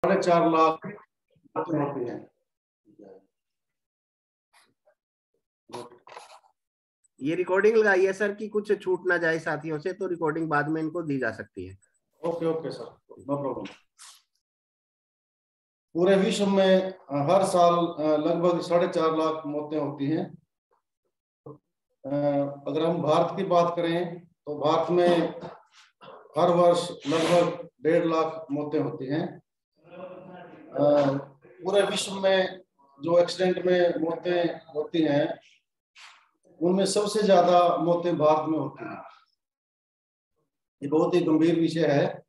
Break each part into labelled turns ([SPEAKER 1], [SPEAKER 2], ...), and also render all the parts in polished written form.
[SPEAKER 1] 4.5 लाख होती हैं।
[SPEAKER 2] ये रिकॉर्डिंग लगाई है सर कि कुछ छूट ना जाए साथियों से, तो रिकॉर्डिंग बाद में इनको दी जा सकती है।
[SPEAKER 1] Okay okay sir, no problem. पूरे विश्व में हर साल लगभग 4.5 लाख मौतें होती हैं। अगर हम भारत की बात करें तो भारत में हर वर्ष लगभग 1.5 लाख मौतें होती हैं। पूरे विश्व में जो एक्सीडेंट में मौतें होती हैं उनमें सबसे ज्यादा मौतें भारत में होती हैं। ये बहुत ही गंभीर विषय है,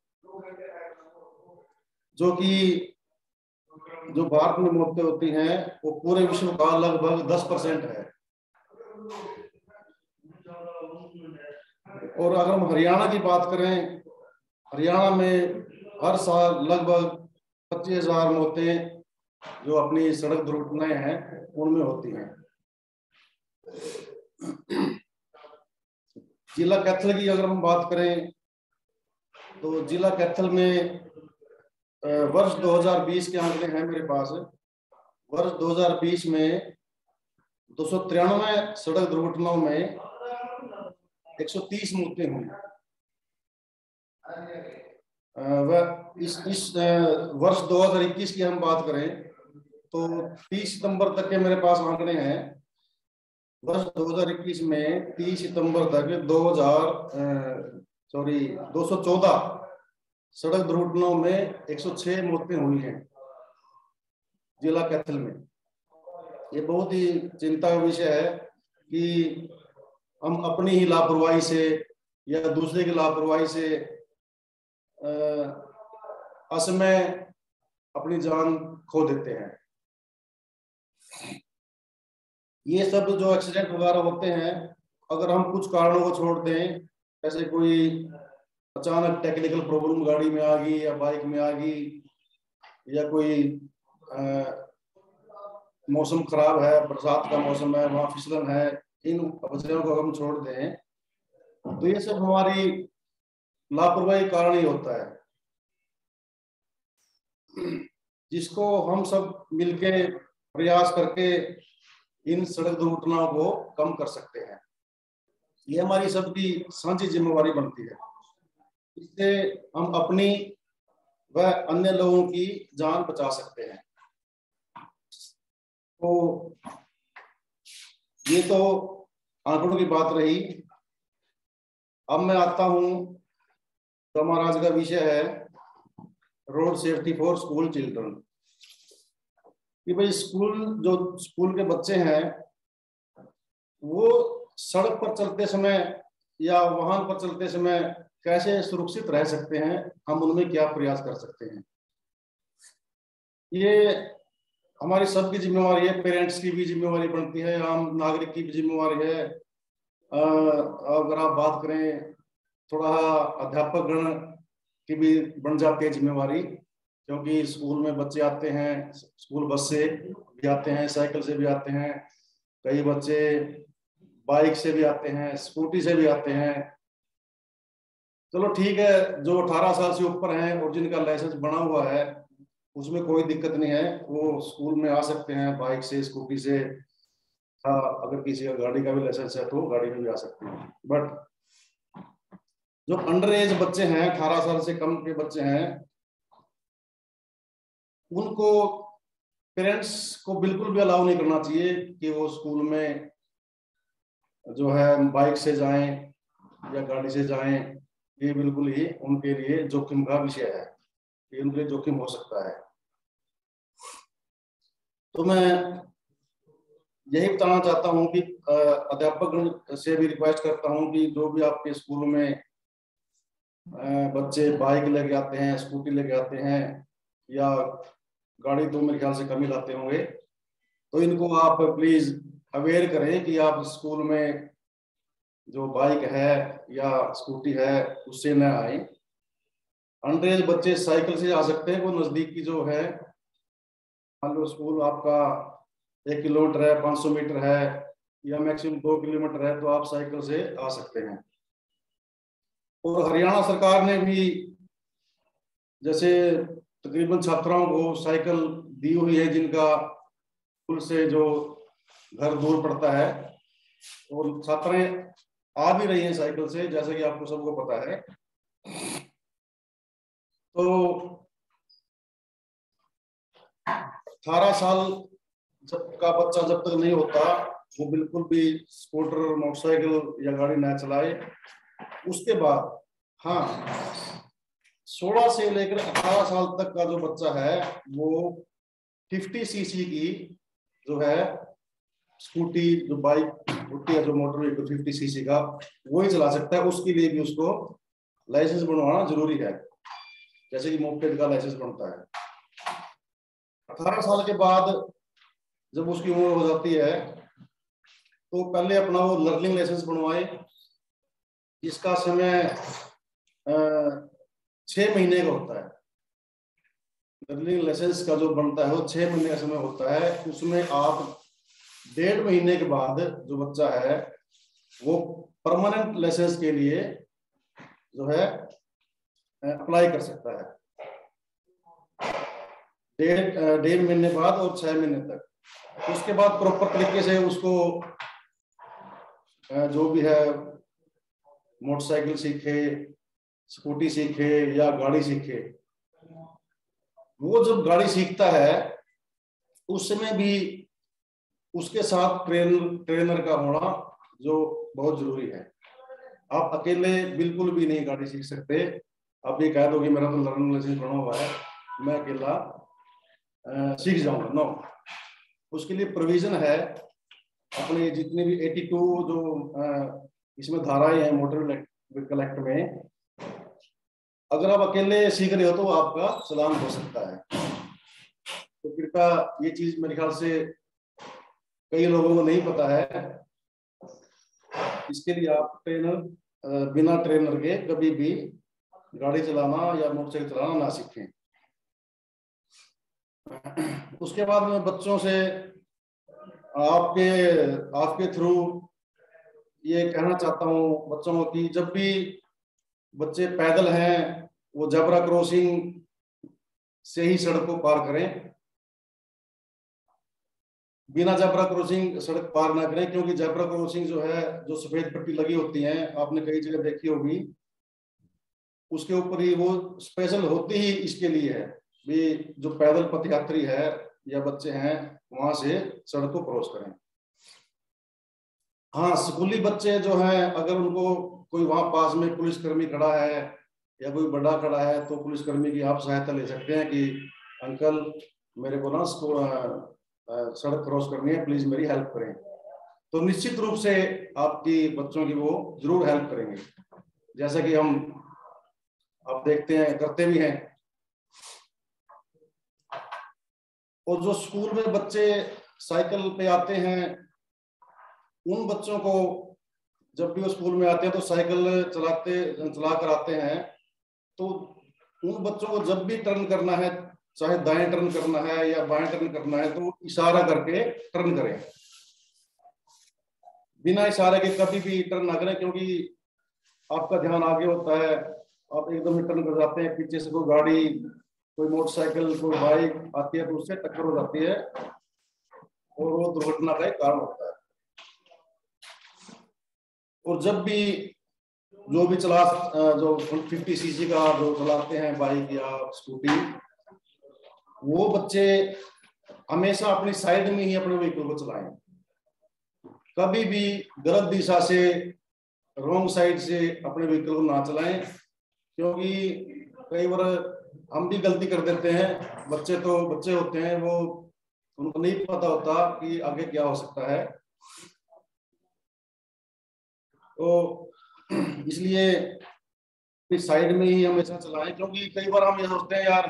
[SPEAKER 1] जो कि जो भारत में मौतें होती हैं वो पूरे विश्व का लगभग 10% है। और अगर हम हरियाणा की बात करें, हरियाणा में हर साल लगभग 25,000 मौतें जो अपनी सड़क दुर्घटनाएं हैं उनमें होती हैं। जिला कैथल की अगर हम बात करें तो जिला कैथल में वर्ष 2020 के आंकड़े हैं मेरे पास। वर्ष 2020 में 293 सड़क दुर्घटनाओं में 130 मौतें हुई। इस वर्ष 2021 की हम बात करें तो 30 सितंबर तक के मेरे पास आंकड़े हैं। वर्ष 2021 में 30 सितंबर तक 214 सड़क दुर्घटनाओं में 106 मौतें हुई हैं जिला कैथल में। ये बहुत ही चिंता का विषय है कि हम अपनी ही लापरवाही से या दूसरे की लापरवाही से असमय अपनी जान खो देते हैं। ये सब जो एक्सीडेंट वगैरह होते हैं, अगर हम कुछ कारणों को छोड़ दें, जैसे कोई अचानक टेक्निकल प्रॉब्लम गाड़ी में आ गई या बाइक में आ गई, या कोई मौसम खराब है, बरसात का मौसम है, वहां फिसलन है, इन वजहों को हम छोड़ दें तो ये सब हमारी लापरवाही कारण ही होता है, जिसको हम सब मिलके प्रयास करके इन सड़क दुर्घटनाओं को कम कर सकते हैं। ये हमारी सबकी साझी जिम्मेवारी बनती है। इससे हम अपनी व अन्य लोगों की जान बचा सकते हैं। तो ये तो आंकड़ों की बात रही। अब मैं आता हूं, तो हमारा आज का विषय है road safety for school children. कि भाई स्कूल के बच्चे हैं वो सड़क पर चलते समय या वाहन पर चलते समय कैसे सुरक्षित रह सकते हैं, हम उनमें क्या प्रयास कर सकते हैं। ये हमारी सबकी जिम्मेवारी है, पेरेंट्स की भी जिम्मेवारी बनती है, आम नागरिक की भी जिम्मेवारी है। अगर आप बात करें थोड़ा अध्यापक गण की भी बन जाती है जिम्मेवारी, क्योंकि स्कूल में बच्चे आते हैं, स्कूल बस से भी आते हैं, साइकिल से भी आते हैं, कई बच्चे बाइक से भी आते हैं, स्कूटी से भी आते हैं। चलो ठीक है, जो 18 साल से ऊपर हैं और जिनका लाइसेंस बना हुआ है उसमें कोई दिक्कत नहीं है, वो स्कूल में आ सकते हैं बाइक से, स्कूटी से। हाँ, अगर किसी का गाड़ी का भी लाइसेंस है तो गाड़ी में भी आ सकते हैं। बट जो अंडर एज बच्चे हैं, 18 साल से कम के बच्चे हैं, उनको पेरेंट्स को बिल्कुल भी अलाउ नहीं करना चाहिए कि वो स्कूल में जो है बाइक से जाएं या गाड़ी से जाएं। ये बिल्कुल ही उनके लिए जोखिम का विषय है, ये उनके लिए जोखिम हो सकता है। तो मैं यही बताना चाहता हूं कि अध्यापक से भी रिक्वेस्ट करता हूं कि जो भी आपके स्कूल में बच्चे बाइक लेके आते हैं, स्कूटी लेके आते हैं, या गाड़ी तो मेरे ख्याल से कम ही लाते होंगे, तो इनको आप प्लीज अवेयर करें कि आप स्कूल में जो बाइक है या स्कूटी है उससे न आए। अंडर एज बच्चे साइकिल से आ सकते हैं, वो नजदीक की जो है, मान लो स्कूल आपका 1 किलोमीटर है, 500 मीटर है, या मैक्सिमम 2 किलोमीटर है, तो आप साइकिल से आ सकते हैं। और हरियाणा सरकार ने भी जैसे तकरीबन छात्राओं को साइकिल दी हुई है जिनका स्कूल से जो घर दूर पड़ता है, और छात्राएं आ भी रही हैं साइकिल से, जैसा कि आपको सबको पता है। तो 18 साल जब का बच्चा जब तक नहीं होता वो बिल्कुल भी स्कूटर, मोटरसाइकिल या गाड़ी ना चलाए। उसके बाद हाँ, 16 से लेकर 18 साल तक का जो बच्चा है वो 50 सीसी की जो है स्कूटी, जो बाइक होती है, जो मोटर व्हीकल 50 सीसी का, वो ही चला सकता है। उसके लिए भी उसको लाइसेंस बनवाना जरूरी है, जैसे कि मोपेड का लाइसेंस बनता है। 18 साल के बाद जब उसकी उम्र हो जाती है तो पहले अपना वो लर्निंग लाइसेंस बनवाए, जिसका समय 6 महीने का होता है। लर्निंग लाइसेंस का जो बनता है वो 6 महीने का समय होता है। उसमें आप 1.5 महीने के बाद जो बच्चा है वो परमानेंट लाइसेंस के लिए जो है अप्लाई कर सकता है। 1.5 महीने बाद और 6 महीने तक। उसके बाद प्रॉपर तरीके से उसको जो भी है मोटरसाइकिल सीखे, स्कूटी सीखे या गाड़ी सीखे, वो जब गाड़ी सीखता है उस समय भी उसके साथ ट्रेनर का होना जो बहुत जरूरी है। आप अकेले बिल्कुल भी नहीं गाड़ी सीख सकते। आप ये कह दो कि मेरा तो लर्निंग लाइसेंस बना हुआ है, मैं अकेला सीख जाऊंगा, नो। उसके लिए प्रोविजन है अपने जितने भी 82 जो इसमें धाराएं हैं मोटर व्हीकल एक्ट में, अगर आप अकेले सीख रहे हो तो आपका चालान हो सकता है। तो कृपया ये चीज मेरे ख्याल से कई लोगों को नहीं पता है। इसके लिए आप बिना ट्रेनर के कभी भी गाड़ी चलाना या मोटरसाइकिल चलाना ना सीखें। उसके बाद मैं बच्चों से आपके थ्रू ये कहना चाहता हूँ बच्चों को कि जब भी बच्चे पैदल हैं वो जेब्रा क्रॉसिंग से ही सड़क को पार करें, बिना जेब्रा क्रॉसिंग सड़क पार ना करें। क्योंकि जेब्रा क्रॉसिंग जो है, जो सफेद पट्टी लगी होती है, आपने कई जगह देखी होगी, उसके ऊपर ही वो स्पेशल होती ही इसके लिए है भी जो पैदल पथयात्री है या बच्चे हैं वहां से सड़क को क्रॉस करें। हाँ, स्कूली बच्चे जो हैं अगर उनको कोई वहां पास में पुलिसकर्मी खड़ा है या कोई बड़ा खड़ा है तो पुलिसकर्मी की आप सहायता ले सकते हैं कि अंकल मेरे को ना सड़क क्रॉस करनी है, प्लीज मेरी हेल्प करें। तो निश्चित रूप से आपकी बच्चों की वो जरूर हेल्प करेंगे, जैसा कि हम आप देखते हैं करते भी हैं। और जो स्कूल में बच्चे साइकिल पे आते हैं उन बच्चों को जब भी वो स्कूल में आते हैं तो साइकिल चला कर आते हैं, तो उन बच्चों को जब भी टर्न करना है, चाहे दाएं टर्न करना है या बाएं टर्न करना है, तो इशारा करके टर्न करें। बिना इशारे के कभी भी टर्न ना करें, क्योंकि आपका ध्यान आगे होता है, आप एकदम ही टर्न कर जाते हैं, पीछे से कोई गाड़ी, कोई मोटरसाइकिल, कोई बाइक आती है तो उससे टक्कर हो जाती है और वो दुर्घटना का एक कारण होता है। और जब भी जो 50 सीसी का जो चलाते हैं बाइक या स्कूटी, वो बच्चे हमेशा अपनी साइड में ही अपने व्हीकल को चलाएं। कभी भी गलत दिशा से, रॉन्ग साइड से अपने व्हीकल को ना चलाएं, क्योंकि कई बार हम भी गलती कर देते हैं। बच्चे होते हैं, वो उनको नहीं पता होता कि आगे क्या हो सकता है। तो इसलिए साइड में ही हमेशा चलाएं, क्योंकि कई बार हम ये सोचते हैं यार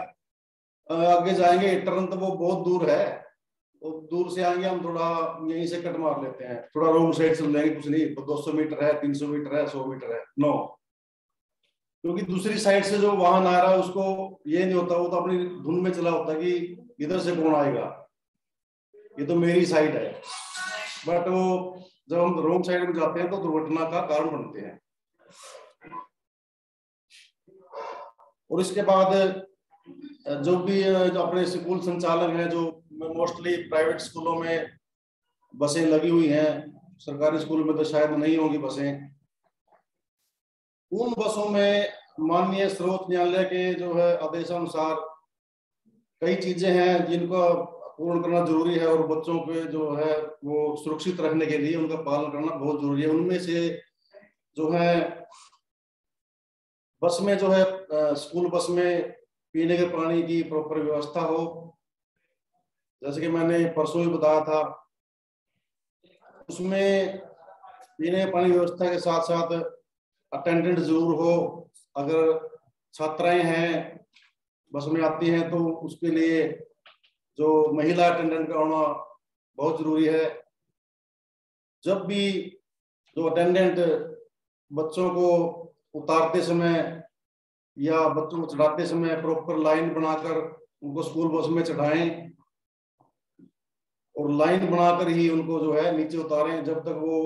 [SPEAKER 1] आगे जाएंगे, टर्न तो वो बहुत दूर है, तो दूर से आएंगे हम, थोड़ा यहीं से कट मार लेते हैं, थोड़ा रोड साइड चल जाएंगे, कुछ नहीं तो 200 मीटर है, 300 मीटर है, 100 मीटर है, नो। क्योंकि दूसरी साइड से जो वाहन आ रहा है उसको ये नहीं होता, वो तो अपनी धुन में चला होता कि इधर से कौन आएगा, ये तो मेरी साइड है। बट वो जब हम रोड साइड में जाते हैं तो दुर्घटना का कारण बनते हैं। और इसके बाद जो भी जो अपने स्कूल संचालक हैं, जो मोस्टली प्राइवेट स्कूलों में बसें लगी हुई हैं, सरकारी स्कूल में तो शायद नहीं होगी बसें, उन बसों में माननीय सर्वोच्च न्यायालय के जो है आदेशानुसार कई चीजें हैं जिनको पूर्ण करना जरूरी है, और बच्चों पे जो है वो सुरक्षित रखने के लिए उनका पालन करना बहुत जरूरी है। उनमें से जो है बस में जो है स्कूल बस में पीने के पानी की प्रॉपर व्यवस्था हो। जैसे कि मैंने परसों ही बताया था, उसमें पीने के पानी व्यवस्था के साथ साथ अटेंडेंट जरूर हो। अगर छात्राएं हैं बस में आती हैं तो उसके लिए जो महिला अटेंडेंट का होना बहुत जरूरी है। जब भी जो अटेंडेंट बच्चों को उतारते समय या बच्चों को चढ़ाते समय प्रॉपर लाइन बनाकर उनको स्कूल बस में चढ़ाएं, और लाइन बनाकर ही उनको जो है नीचे उतारें। जब तक वो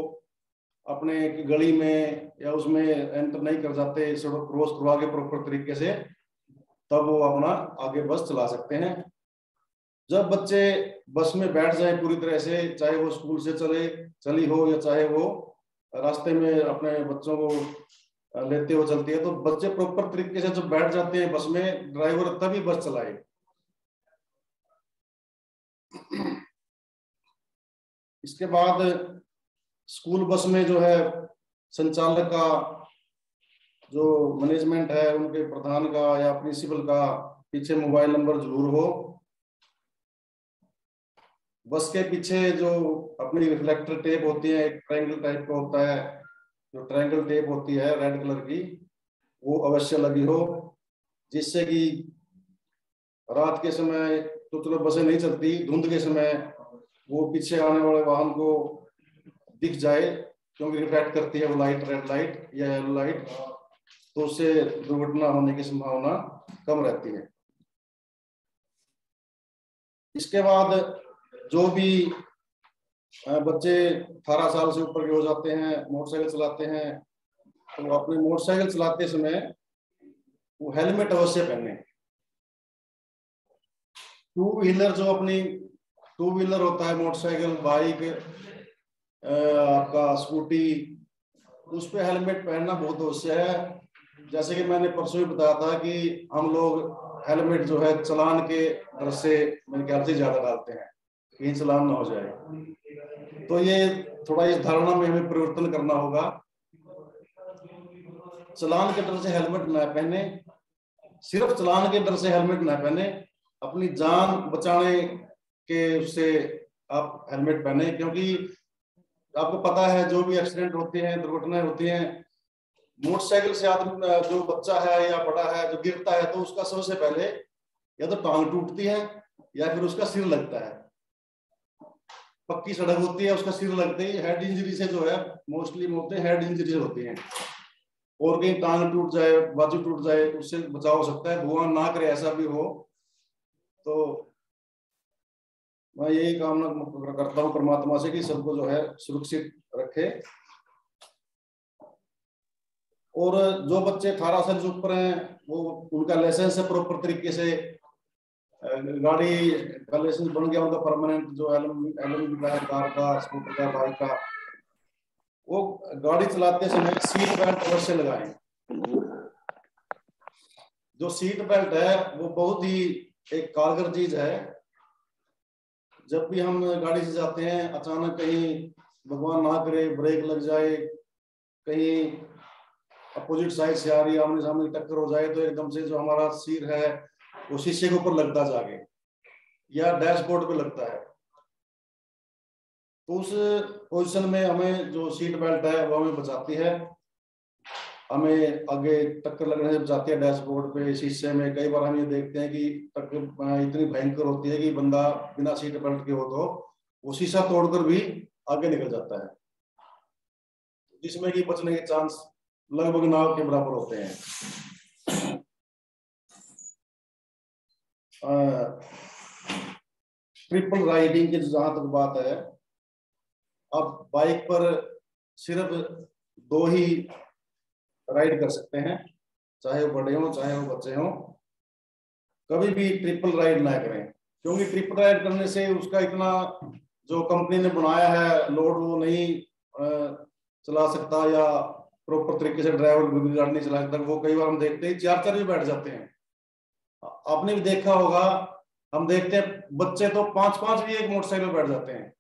[SPEAKER 1] अपने गली में या उसमें एंटर नहीं कर जाते सड़क क्रॉस करवा के प्रॉपर तरीके से, तब वो अपना आगे बस चला सकते हैं। जब बच्चे बस में बैठ जाए पूरी तरह से, चाहे वो स्कूल से चली हो या चाहे वो रास्ते में अपने बच्चों को लेते हो चलती है, तो बच्चे प्रॉपर तरीके से जब बैठ जाते हैं बस में, ड्राइवर तभी बस चलाए। इसके बाद स्कूल बस में जो है संचालक का जो मैनेजमेंट है, उनके प्रधान का या प्रिंसिपल का पीछे मोबाइल नंबर जरूर हो। बस के पीछे जो अपनी रिफ्लेक्टर टेप होती है, एक ट्रायंगल टाइप का होता है, जो ट्रायंगल टेप होती है रेड कलर की, वो अवश्य लगी हो, जिससे कि रात के समय तो चलो बसें नहीं चलती, धुंध के समय वो पीछे आने वाले वाहन को दिख जाए, क्योंकि रिफ्लेक्ट करती है वो लाइट, रेड लाइट या येलो लाइट, तो उससे दुर्घटना होने की संभावना कम रहती है। इसके बाद जो भी बच्चे 18 साल से ऊपर के हो जाते हैं, मोटरसाइकिल चलाते हैं, तो अपने मोटरसाइकिल चलाते समय वो हेलमेट अवश्य पहने। टू व्हीलर जो अपनी टू व्हीलर होता है, मोटरसाइकिल, बाइक, आपका स्कूटी, उस पर हेलमेट पहनना बहुत अवश्य है। जैसे कि मैंने परसों ही बताया था कि हम लोग हेलमेट जो है चलान के डर से मेरे ख्याल से ज्यादा डालते हैं, कहीं चलान ना हो जाए। तो ये थोड़ा इस धारणा में हमें परिवर्तन करना होगा। चलान के डर से हेलमेट ना पहने, सिर्फ चलान के डर से हेलमेट ना पहने, अपनी जान बचाने के उससे आप हेलमेट पहने। क्योंकि आपको पता है जो भी एक्सीडेंट होते हैं, दुर्घटनाएं होती हैं, मोटरसाइकिल से आदमी जो बच्चा है या बड़ा है जो गिरता है, तो उसका सबसे पहले या तो टांग टूटती है या फिर उसका सिर लगता है। पक्की सड़क होती है, उसका सिर लगते ही हेड इंजरी से जो है मोस्टली मौतें हेड इंजरी से होती हैं। और कहीं टांग टूट जाए, बाजू टूट जाए, उससे बचाव हो सकता है। भगवान ना करे ऐसा भी हो। तो मैं यही कामना करता हूँ परमात्मा से कि सबको जो है सुरक्षित रखे। और जो बच्चे 18 साल से ऊपर हैं, वो उनका लाइसेंस है प्रॉपर तरीके से, गाड़ी का लाइसेंस बन गया उनका परमानेंट, जो एलएमवी का है, कार का, स्कूटर का, बाइक का, वो गाड़ी चलाते समय सीट बेल्ट अवश्य लगाएं। जो सीट बेल्ट है वो बहुत ही एक कारगर चीज है। जब भी हम गाड़ी से जाते हैं, अचानक कहीं भगवान ना करे ब्रेक लग जाए, कहीं अपोजिट साइड से आ रही आमने सामने टक्कर हो जाए, तो एकदम से जो हमारा सिर है वो शीशे के ऊपर लगता जाके या डैशबोर्ड पे लगता है। तो उस पोजीशन में हमें जो सीट बेल्ट है वो हमें बचाती है, हमें आगे टक्कर लगने से बचाती है। डैशबोर्ड पे, शीशे में कई बार हम ये देखते हैं कि टक्कर इतनी भयंकर होती है कि बंदा बिना सीट बेल्ट के हो तो वो शीशा तोड़कर भी आगे निकल जाता है, जिसमें कि बचने के चांस लगभग नाव के बराबर होते हैं। ट्रिपल राइडिंग की जहां तक बात है, अब बाइक पर सिर्फ 2 ही राइड कर सकते हैं, चाहे वो बड़े हों चाहे वो बच्चे हों। कभी भी ट्रिपल राइड ना करें, क्योंकि ट्रिपल राइड करने से उसका इतना जो कंपनी ने बनाया है लोड वो नहीं चला सकता, या प्रॉपर तरीके से ड्राइवर गाड़ी नहीं चला सकता। वो कई बार हम देखते हैं 4-4 भी बैठ जाते हैं। आपने भी देखा होगा, हम देखते हैं बच्चे तो 5-5 भी एक मोटरसाइकिल बैठ जाते हैं।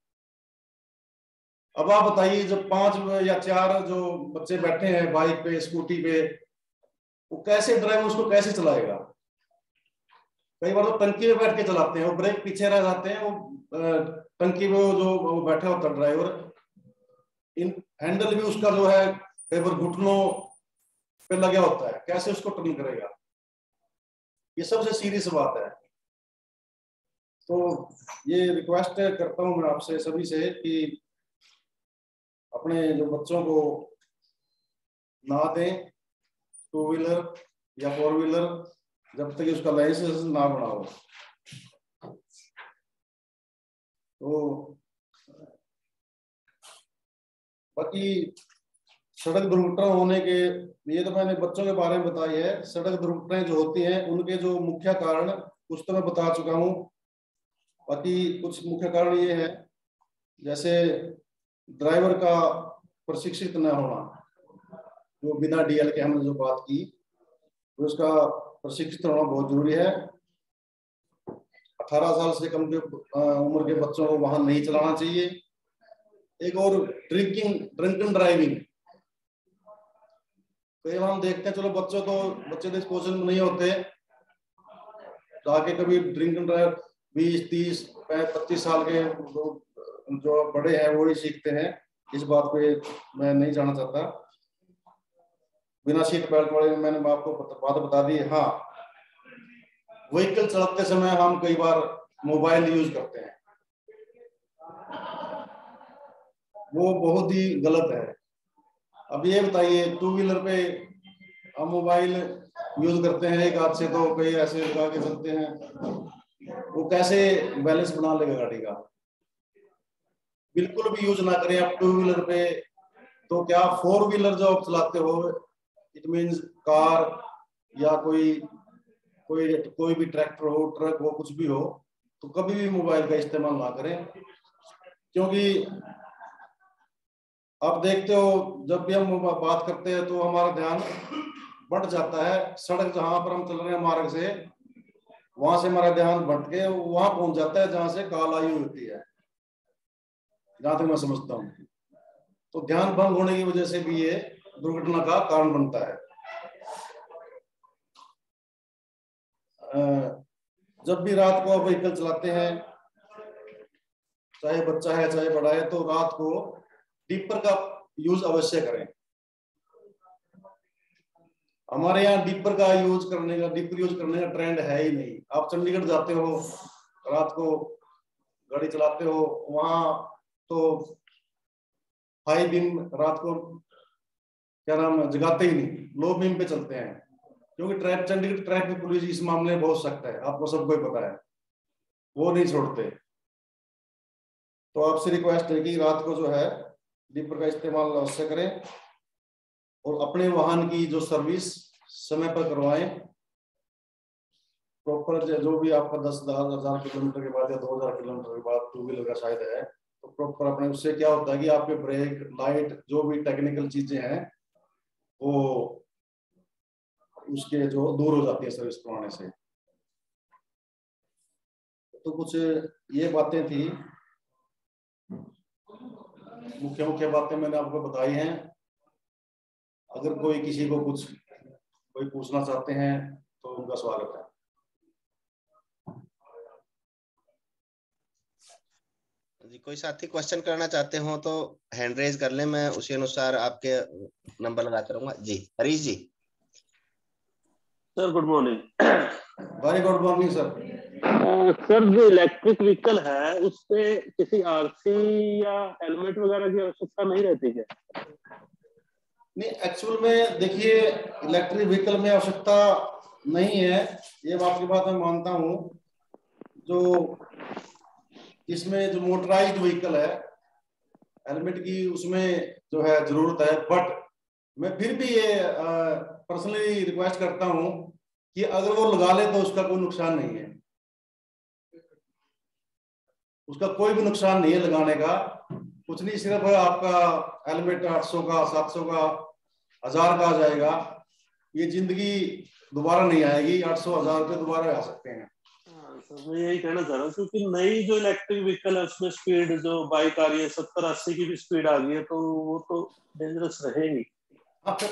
[SPEAKER 1] अब आप बताइए, जब 5 या 4 जो बच्चे बैठे हैं बाइक पे स्कूटी पे, वो कैसे ड्राइवर उसको कैसे चलाएगा? कई बार तो टंकी में बैठ के चलाते हैं, वो ब्रेक पीछे रह जाते हैं, वो टंकी में वो बैठा होता है ड्राइवर, इन हैंडल भी उसका जो है कई बार घुटनों पे लगा होता है, कैसे उसको टर्न करेगा? ये सबसे सीरियस बात है। तो ये रिक्वेस्ट करता हूं मैं आपसे सभी से कि अपने जो बच्चों को ना दें 2 व्हीलर या 4 व्हीलर जब तक उसका लाइसेंस ना बनाओ। तो बाकी सड़क दुर्घटना होने के, ये तो मैंने बच्चों के बारे में बताई है। सड़क दुर्घटनाएं जो होती हैं उनके जो मुख्य कारण कुछ तो मैं बता चुका हूँ, बाकी कुछ मुख्य कारण ये है, जैसे ड्राइवर का प्रशिक्षित न होना, जो बिना डीएल के हमने जो बात की, तो उसका प्रशिक्षित होना बहुत जरूरी है। 18 साल से कम के उम्र के बच्चों को वाहन नहीं चलाना चाहिए। एक और ड्रिंकिंग ड्राइविंग, कई बार हम देखते हैं, चलो बच्चे तो इस पोजिशन में नहीं होते, जाके कभी ड्रिंक एंड ड्राइव 20, 30, 25 साल के जो बड़े हैं वो ही सीखते हैं। इस बात पे मैं नहीं जाना चाहता। बिना सीट बेल्ट वाले मैंने आपको बात बता दी। हाँ, व्हीकल चलाते समय हम कई बार मोबाइल यूज करते हैं, वो बहुत ही गलत है। अब ये बताइए, 2 व्हीलर पे हम मोबाइल यूज करते हैं एक हाथ से, तो कई ऐसे लगा के चलते हैं, वो कैसे बैलेंस बना लेगा गाड़ी का? बिल्कुल भी यूज ना करें आप 2 व्हीलर पे। तो क्या 4 व्हीलर जो आप चलाते हो, इट मीन्स कार या कोई भी ट्रैक्टर हो, ट्रक हो, कुछ भी हो, तो कभी भी मोबाइल का इस्तेमाल ना करें। क्योंकि आप देखते हो, जब भी हम बात करते हैं तो हमारा ध्यान बढ़ जाता है। सड़क जहां पर हम चल रहे हैं मार्ग से, वहां से हमारा ध्यान भटक के वहां पहुंच जाता है जहां से काल आयु होती है, जहां तक मैं समझता हूँ। तो ध्यान भंग होने की वजह से भी ये दुर्घटना का कारण बनता है। जब भी रात को आप व्हीकल चलाते हैं, चाहे बच्चा है चाहे बड़ा है, तो रात को डीपर का यूज अवश्य करें। हमारे यहाँ डीपर यूज करने का ट्रेंड है ही नहीं। आप चंडीगढ़ जाते हो, रात को गाड़ी चलाते हो, वहां तो हाई बीम रात को क्या नाम जगाते ही नहीं, लो बीम पे चलते हैं, क्योंकि चंडीगढ़ ट्रैफिक पुलिस इस मामले में बहुत सख्त है, आपको सबको ही पता है, वो नहीं छोड़ते। तो आपसे रिक्वेस्ट है कि रात को जो है डीपर का इस्तेमाल अवश्य करें, और अपने वाहन की जो सर्विस समय पर करवाएं। प्रॉपर जो भी आपका 10,000 किलोमीटर के बाद या 2,000 किलोमीटर के बाद 2 व्हीलर का शायद है, तो प्रॉपर अपने, उससे क्या होता है कि आपके ब्रेक लाइट जो भी टेक्निकल चीजें हैं वो उसके जो दूर हो जाती है सर्विस करवाने से। तो कुछ ये बातें थी, मुख्य बातें मैंने आपको बताई हैं। अगर कोई किसी को कोई पूछना चाहते हैं तो उनका स्वागत है।
[SPEAKER 2] जी, कोई साथी क्वेश्चन करना चाहते हो तो हैंड रेज कर ले, मैं उसी अनुसार आपके नंबर लगाता रहूंगा। जी, Harish ji.
[SPEAKER 3] Sir good morning.
[SPEAKER 1] Very good morning sir.
[SPEAKER 3] Sir जो इलेक्ट्रिक व्हीकल है उस पे किसी आरसी या हेलमेट वगैरह की आवश्यकता नहीं रहती क्या?
[SPEAKER 1] नहीं, एक्चुअल में देखिए, इलेक्ट्रिक व्हीकल में आवश्यकता नहीं है, ये आपकी बात मैं मानता हूँ। जो इसमें जो मोटराइज्ड व्हीकल है, हेलमेट की उसमें जो है जरूरत है, बट मैं फिर भी ये पर्सनली रिक्वेस्ट करता हूँ कि अगर वो लगा ले तो उसका कोई नुकसान नहीं है, उसका कोई भी नुकसान नहीं है लगाने का, कुछ नहीं, सिर्फ आपका हेलमेट 800 का, 700 का, 1000 का आ जाएगा। ये जिंदगी दोबारा नहीं आएगी, 800 1000 रुपये दोबारा आ सकते हैं।
[SPEAKER 3] मैं यही कहना चाह रहा हूँ, क्योंकि नई जो इलेक्ट्रिक व्हीकल है उसमें स्पीड जो बाइक आ रही है 70-80 की भी स्पीड आ गई है, तो वो तो डेंजरस रहेगी।
[SPEAKER 1] हाँ, फिर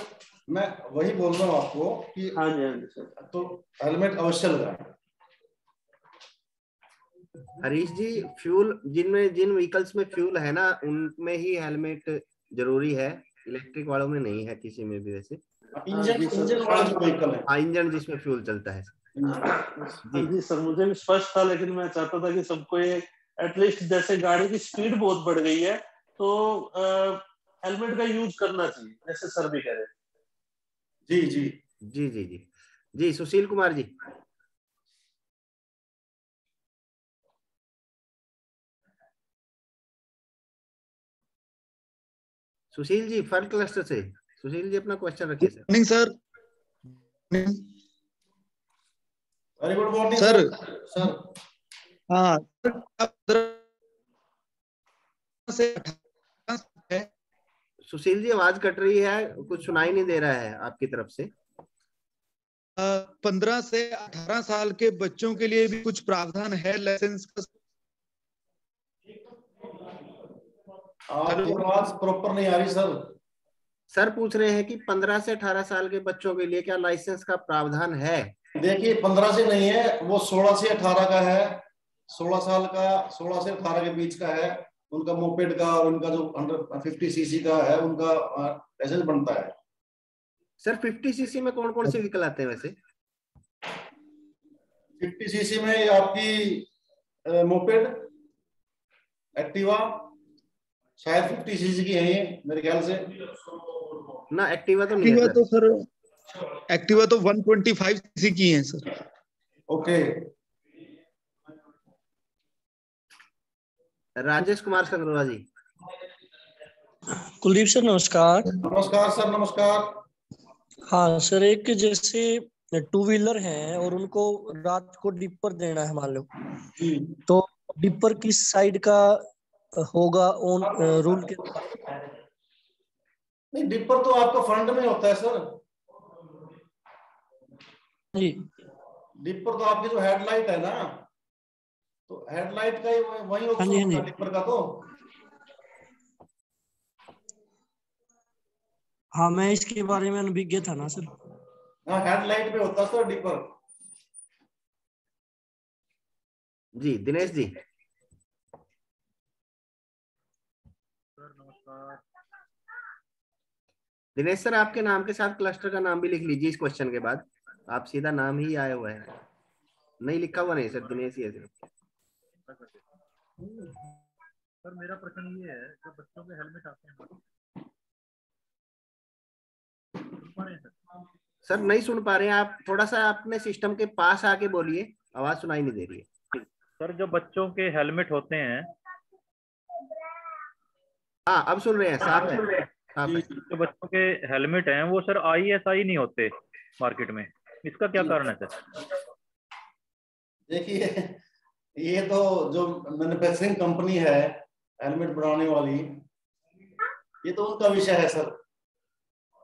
[SPEAKER 1] मैं वही बोल रहा हूँ आपको कि
[SPEAKER 3] हाँ जी, हाँ जी सर।
[SPEAKER 1] तो हेलमेट अवश्य लगाएं।
[SPEAKER 2] हरीश जी, फ्यूल जिन व्हीकल्स में फ्यूल है ना, उनमें ही हेलमेट जरूरी है, इलेक्ट्रिक वालों में नहीं है किसी में भी वैसे।
[SPEAKER 1] इंजन वाला जो व्हीकल है,
[SPEAKER 2] हाँ, इंजन जिसमें फ्यूल चलता है
[SPEAKER 3] जी सर, मुझे भी स्पष्ट था, लेकिन मैं चाहता था कि सबको ये एटलीस्ट, जैसे गाड़ी की स्पीड बहुत बढ़ गई है तो हेलमेट का यूज करना चाहिए, जैसे सर भी कह रहे हैं।
[SPEAKER 1] जी जी
[SPEAKER 2] जी जी जी जी। सुशील कुमार जी। सुशील जी फर्स्ट क्लस्टर से, सुशील जी अपना क्वेश्चन रखिए sir.
[SPEAKER 4] Morning sir.
[SPEAKER 1] Very good morning
[SPEAKER 4] sir.
[SPEAKER 1] Sir.
[SPEAKER 4] हाँ से 18 है।
[SPEAKER 2] सुशील जी आवाज कट रही है, कुछ सुनाई नहीं दे रहा है आपकी तरफ से।
[SPEAKER 4] 15 से 18 साल के बच्चों के लिए भी कुछ प्रावधान है लाइसेंस का?
[SPEAKER 1] आपकी आवाज प्रॉपर नहीं आ रही सर।
[SPEAKER 2] सर पूछ रहे हैं कि 15 से 18 साल के बच्चों के लिए क्या लाइसेंस का प्रावधान है?
[SPEAKER 1] देखिए 15 से नहीं है, वो 16 से 18 का है। 16 साल का, 16 से 18 के बीच का है उनका मोपेड का, और उनका जो अंडर 50 सीसी का है उनका लाइसेंस बनता है।
[SPEAKER 2] सर 50 सीसी में कौन कौन से व्हीकल आते हैं वैसे?
[SPEAKER 1] 50 सीसी में आपकी मोपेड, एक्टिवा, शायद 50 सीसी की है ये मेरे ख्याल से
[SPEAKER 2] ना। एक्टिवा तो नहीं है
[SPEAKER 4] एक्टिवा तो सर, एक्टिवा तो 125 सीसी की है सर।
[SPEAKER 1] ओके।
[SPEAKER 2] राजेश कुमार सगरवा जी।
[SPEAKER 5] कुलदीप सर नमस्कार।
[SPEAKER 1] नमस्कार सर, नमस्कार।
[SPEAKER 5] हाँ सर, एक जैसे 2 व्हीलर हैं और उनको रात को डिपर देना है मान लो, तो डिपर किस साइड का होगा ऑन रूल के?
[SPEAKER 1] नहीं, डिपर तो आपका फ्रंट में होता है सर।
[SPEAKER 5] जी।
[SPEAKER 1] डिपर तो आपकी जो हेडलाइट है ना, तो हेडलाइट का ही वही
[SPEAKER 5] हाँ
[SPEAKER 1] ऑप्शन
[SPEAKER 5] जी, हाँ
[SPEAKER 1] होता
[SPEAKER 5] जी।
[SPEAKER 1] है डिपर का तो।
[SPEAKER 5] हाँ, मैं इसके बारे में अनभिज्ञ था ना सर।
[SPEAKER 1] हाँ, हेडलाइट पे होता है सर डिपर।
[SPEAKER 2] जी दिनेश जी।
[SPEAKER 6] नमस्कार
[SPEAKER 2] दिनेश सर, आपके नाम के साथ क्लस्टर का नाम भी लिख लीजिए इस क्वेश्चन के बाद, आप सीधा नाम ही आए हुए हैं, नहीं लिखा हुआ नहीं सर, दिनेश ही है सिर्फ।
[SPEAKER 6] सर मेरा प्रश्न ये है, जो बच्चों के हेलमेट आते हैं सुन पा रहे हैं
[SPEAKER 2] सर नहीं सुन पा रहे हैं आप, थोड़ा सा अपने सिस्टम के पास आके बोलिए, आवाज सुनाई नहीं दे रही है।
[SPEAKER 6] सर जो बच्चों के हेलमेट होते हैं,
[SPEAKER 2] हाँ अब सुन रहे हैं, साफ है, साफ है।
[SPEAKER 6] जो बच्चों के हेलमेट हैं वो सर ISI नहीं होते मार्केट में, इसका क्या कारण है सर?
[SPEAKER 1] देखिए, ये तो जो मैन्युफैक्चरिंग कंपनी है हेलमेट बनाने वाली, ये तो उनका विषय है सर।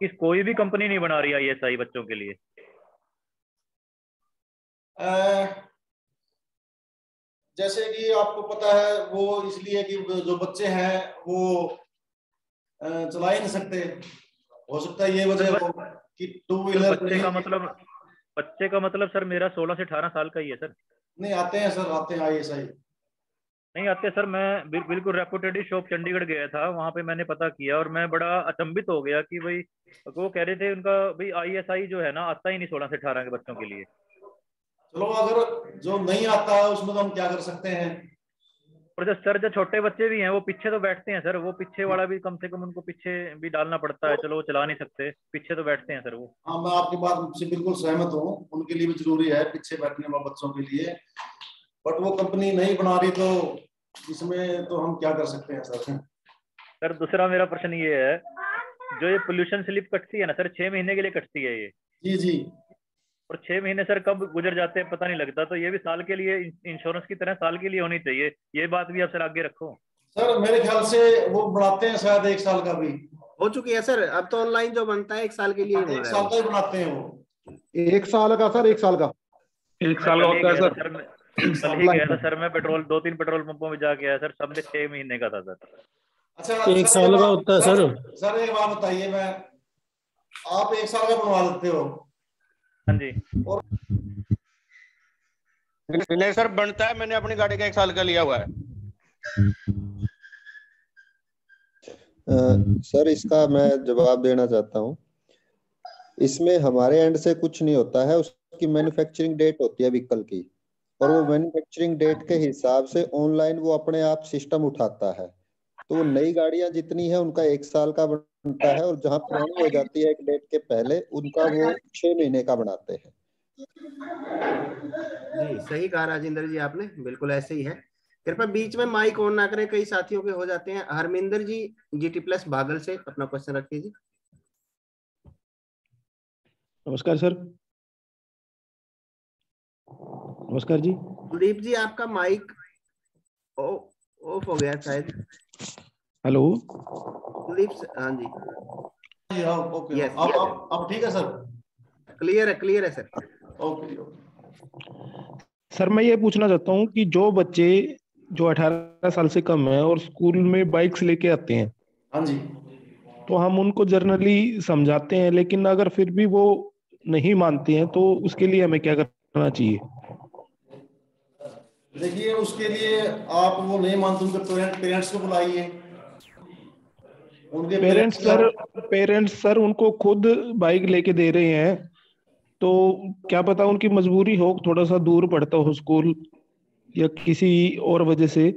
[SPEAKER 6] किस कोई भी कंपनी नहीं बना रही ISI बच्चों के लिए?
[SPEAKER 1] जैसे कि आपको पता है, वो इसलिए कि जो बच्चे हैं वो चला ही नहीं सकते, हो सकता है ये वजह हो कि 2 व्हीलर
[SPEAKER 6] बच्चे का मतलब सर मेरा 16 से 18 साल का ही है सर।
[SPEAKER 1] नहीं, आते हैं सर, आते हैं ISI।
[SPEAKER 6] नहीं आते सर, मैं बिल्कुल रेपुटेड शॉप चंडीगढ़ गया था, वहां पे मैंने पता किया और मैं बड़ा अचंभित हो गया कि भाई वो कह रहे थे उनका भाई ISI जो है ना आता ही नहीं 16 से 18 के बच्चों के लिए।
[SPEAKER 1] चलो, अगर जो नहीं आता है उसमें तो हम क्या कर सकते हैं।
[SPEAKER 6] और जो छोटे बच्चे भी हैं वो पीछे तो बैठते हैं सर, वो पीछे वाला भी कम से कम उनको पीछे भी डालना पड़ता है, चलो वो चला नहीं सकते, पीछे तो बैठते हैं सर वो।
[SPEAKER 1] हाँ, मैं आपकी बात से बिल्कुल सहमत हूँ, उनके लिए भी जरूरी है पीछे बैठने वाले बच्चों के लिए, बट वो कंपनी नहीं बना रही, तो इसमें तो हम क्या कर सकते हैं सर।
[SPEAKER 6] सर दूसरा मेरा प्रश्न ये है, जो ये पोल्यूशन स्लिप कटती है ना सर, 6 महीने के लिए कटती है ये,
[SPEAKER 1] जी जी।
[SPEAKER 6] और 6 महीने सर कब गुजर जाते हैं पता नहीं लगता। तो ये भी साल के लिए, इंश्योरेंस की तरह साल के लिए होनी चाहिए, ये बात भी आप सर आगे रखो।
[SPEAKER 1] सर मेरे ख्याल से वो बढ़ाते हैं शायद 1 साल का भी
[SPEAKER 2] हो चुकी है सर, अब तो ऑनलाइन जो बनता है 1 साल के लिए हो रहा है।
[SPEAKER 1] 1 साल का ही बनाते हैं वो।
[SPEAKER 7] 1 साल का सर, 1 साल का
[SPEAKER 8] 1 साल का होता है सर।
[SPEAKER 6] कल ही गया था सर मैं पेट्रोल 2-3 पेट्रोल पंपों में जाके आया सर, सबने 6 महीने का था सर।
[SPEAKER 1] अच्छा
[SPEAKER 5] 1 साल का होता है सर।
[SPEAKER 1] सर एक बात बताइए, मैं आप 1 साल का बनवा देते हो?
[SPEAKER 6] हाँ जी।
[SPEAKER 1] और
[SPEAKER 9] नहीं सर बनता है, मैंने अपनी गाड़ी का 1 साल का लिया हुआ है।
[SPEAKER 10] सर इसका मैं जवाब देना चाहता हूँ। इसमें हमारे एंड से कुछ नहीं होता है, उसकी मैन्युफैक्चरिंग डेट होती है व्हीकल की, और वो मैन्युफैक्चरिंग डेट के हिसाब से ऑनलाइन वो अपने आप सिस्टम उठाता है। तो वो नई गाड़ियां जितनी है उनका 1 साल का बनता है, और जहां पुरानी हो जाती है एक डेट के पहले उनका वो 6 महीने का बनाते हैं।
[SPEAKER 2] जी सही कहा राजेंद्र जी आपने, बिल्कुल ऐसे ही है। कृपया बीच में माइक ऑन ना करें, कई साथियों के हो जाते हैं। हरमिंदर जी GT+ बागल से अपना क्वेश्चन रखिए जी।
[SPEAKER 7] नमस्कार सर। नमस्कार जी।
[SPEAKER 2] कुलदीप जी आपका माइक ऑफ हो गया शायद।
[SPEAKER 7] हेलो
[SPEAKER 2] कुलदीप हाँ जी
[SPEAKER 1] जी हाँ ओके। अब ठीक है सर?
[SPEAKER 2] क्लियर है सर।
[SPEAKER 1] ओके।
[SPEAKER 7] सर मैं ये पूछना चाहता हूँ कि जो बच्चे जो 18 साल से कम है और स्कूल में बाइक्स लेके आते हैं,
[SPEAKER 1] हाँ जी,
[SPEAKER 7] तो हम उनको जर्नली समझाते हैं, लेकिन अगर फिर भी वो नहीं मानते हैं तो उसके लिए हमें क्या करना चाहिए?
[SPEAKER 1] देखिए उसके लिए आप वो नहीं मानते उनके पेरेंट्स को बुलाइए। उनके
[SPEAKER 7] पेरेंट्स सर उनको खुद बाइक लेके दे रहे हैं, तो क्या पता उनकी मजबूरी हो, थोड़ा सा दूर पड़ता हो स्कूल या किसी और वजह से,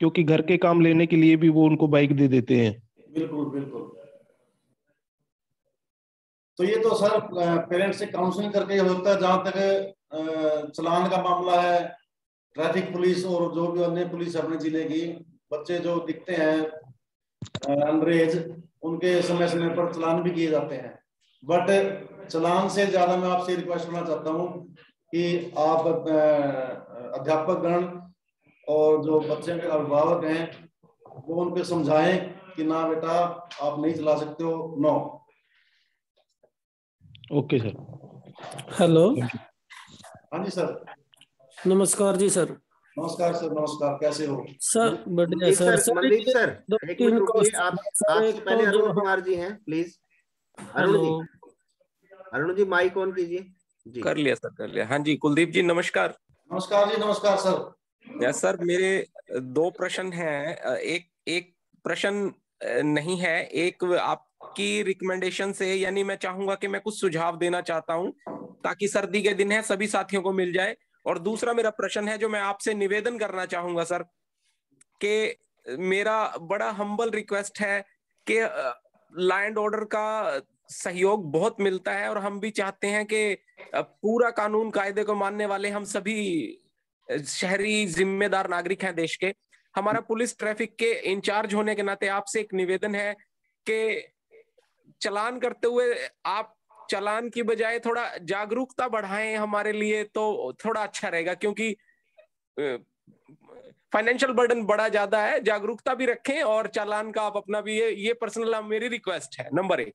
[SPEAKER 7] क्योंकि घर के काम लेने के लिए भी वो उनको बाइक दे देते हैं।
[SPEAKER 1] बिल्कुल बिल्कुल। तो ये तो सर पेरेंट्स से काउंसलिंग करके होता है। जहां तक चलान का मामला है, ट्रैफिक पुलिस और जो भी अन्य पुलिस अपने जिले की, बच्चे जो दिखते हैं अंडरएज, उनके समय समय पर चलान भी किए जाते हैं। बट चलान से ज्यादा मैं आपसे रिक्वेस्ट करना चाहता हूँ कि आप अध्यापक गण और जो बच्चे के अभिभावक हैं वो उनको समझाएं कि ना बेटा आप नहीं चला सकते हो, नो।
[SPEAKER 7] Okay sir.
[SPEAKER 5] हेलो।
[SPEAKER 1] हाँ जी सर।
[SPEAKER 5] नमस्कार जी सर।
[SPEAKER 1] नमस्कार सर। नमस्कार, कैसे हो
[SPEAKER 5] सर? बढ़िया सर।
[SPEAKER 2] मनदीप सर एक मिनट रुकिए, आपसे पहले अरुण कुमार जी हैं please. Arun ji mike on कीजिए जी।
[SPEAKER 11] कर लिया सर, कर लिया। हाँ जी कुलदीप जी नमस्कार।
[SPEAKER 1] नमस्कार जी। नमस्कार सर।
[SPEAKER 11] यस सर, मेरे 2 प्रश्न हैं। एक प्रश्न नहीं है, एक आपकी रिकमेंडेशन से, यानी मैं चाहूंगा कि मैं कुछ सुझाव देना चाहता हूं ताकि सर्दी के दिन है सभी साथियों को मिल जाए। और दूसरा मेरा प्रश्न है जो मैं आपसे निवेदन करना चाहूंगा सर, कि मेरा बड़ा हम्बल रिक्वेस्ट है कि लॉ एंड ऑर्डर का सहयोग बहुत मिलता है और हम भी चाहते हैं कि पूरा कानून कायदे को मानने वाले हम सभी शहरी जिम्मेदार नागरिक हैं देश के। हमारा पुलिस ट्रैफिक के इंचार्ज होने के नाते आपसे एक निवेदन है कि चालान करते हुए आप चालान की बजाय थोड़ा जागरूकता बढ़ाएं हमारे लिए, तो थोड़ा अच्छा रहेगा, क्योंकि फाइनेंशियल बर्डन बड़ा ज्यादा है। जागरूकता भी रखें और चालान का आप अपना भी, ये पर्सनल मेरी रिक्वेस्ट है नंबर 1।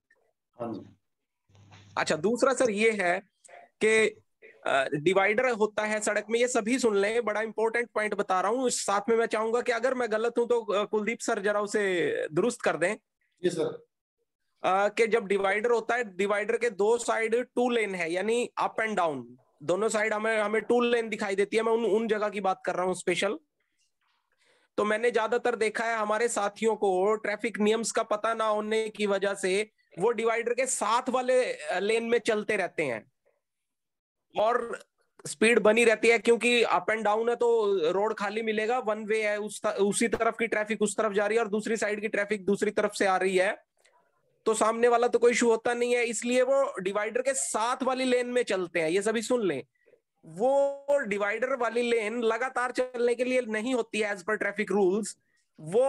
[SPEAKER 11] अच्छा दूसरा सर ये है कि डिवाइडर होता है सड़क में, ये सभी सुन लें, बड़ा इंपॉर्टेंट पॉइंट बता रहा हूँ। साथ में मैं चाहूंगा कि अगर मैं गलत हूं तो कुलदीप सर जरा उसे दुरुस्त कर दें।
[SPEAKER 1] जी सर।
[SPEAKER 11] कि जब डिवाइडर होता है, डिवाइडर के 2 साइड 2 लेन है, यानी अप एंड डाउन दोनों साइड हमें 2 लेन दिखाई देती है। मैं उन जगह की बात कर रहा हूँ स्पेशल। तो मैंने ज्यादातर देखा है हमारे साथियों को ट्रैफिक नियम्स का पता ना होने की वजह से वो डिवाइडर के साथ वाले लेन में चलते रहते हैं और स्पीड बनी रहती है, क्योंकि अप एंड डाउन है तो रोड खाली मिलेगा, वन वे है, उसी तरफ की ट्रैफिक उस तरफ जा रही है और दूसरी साइड की ट्रैफिक दूसरी तरफ से आ रही है, तो सामने वाला तो कोई इशू होता नहीं है, इसलिए वो डिवाइडर के साथ वाली लेन में चलते हैं। ये सभी सुन लें, वो डिवाइडर वाली लेन लगातार चलने के लिए नहीं होती है एज पर ट्रैफिक रूल्स, वो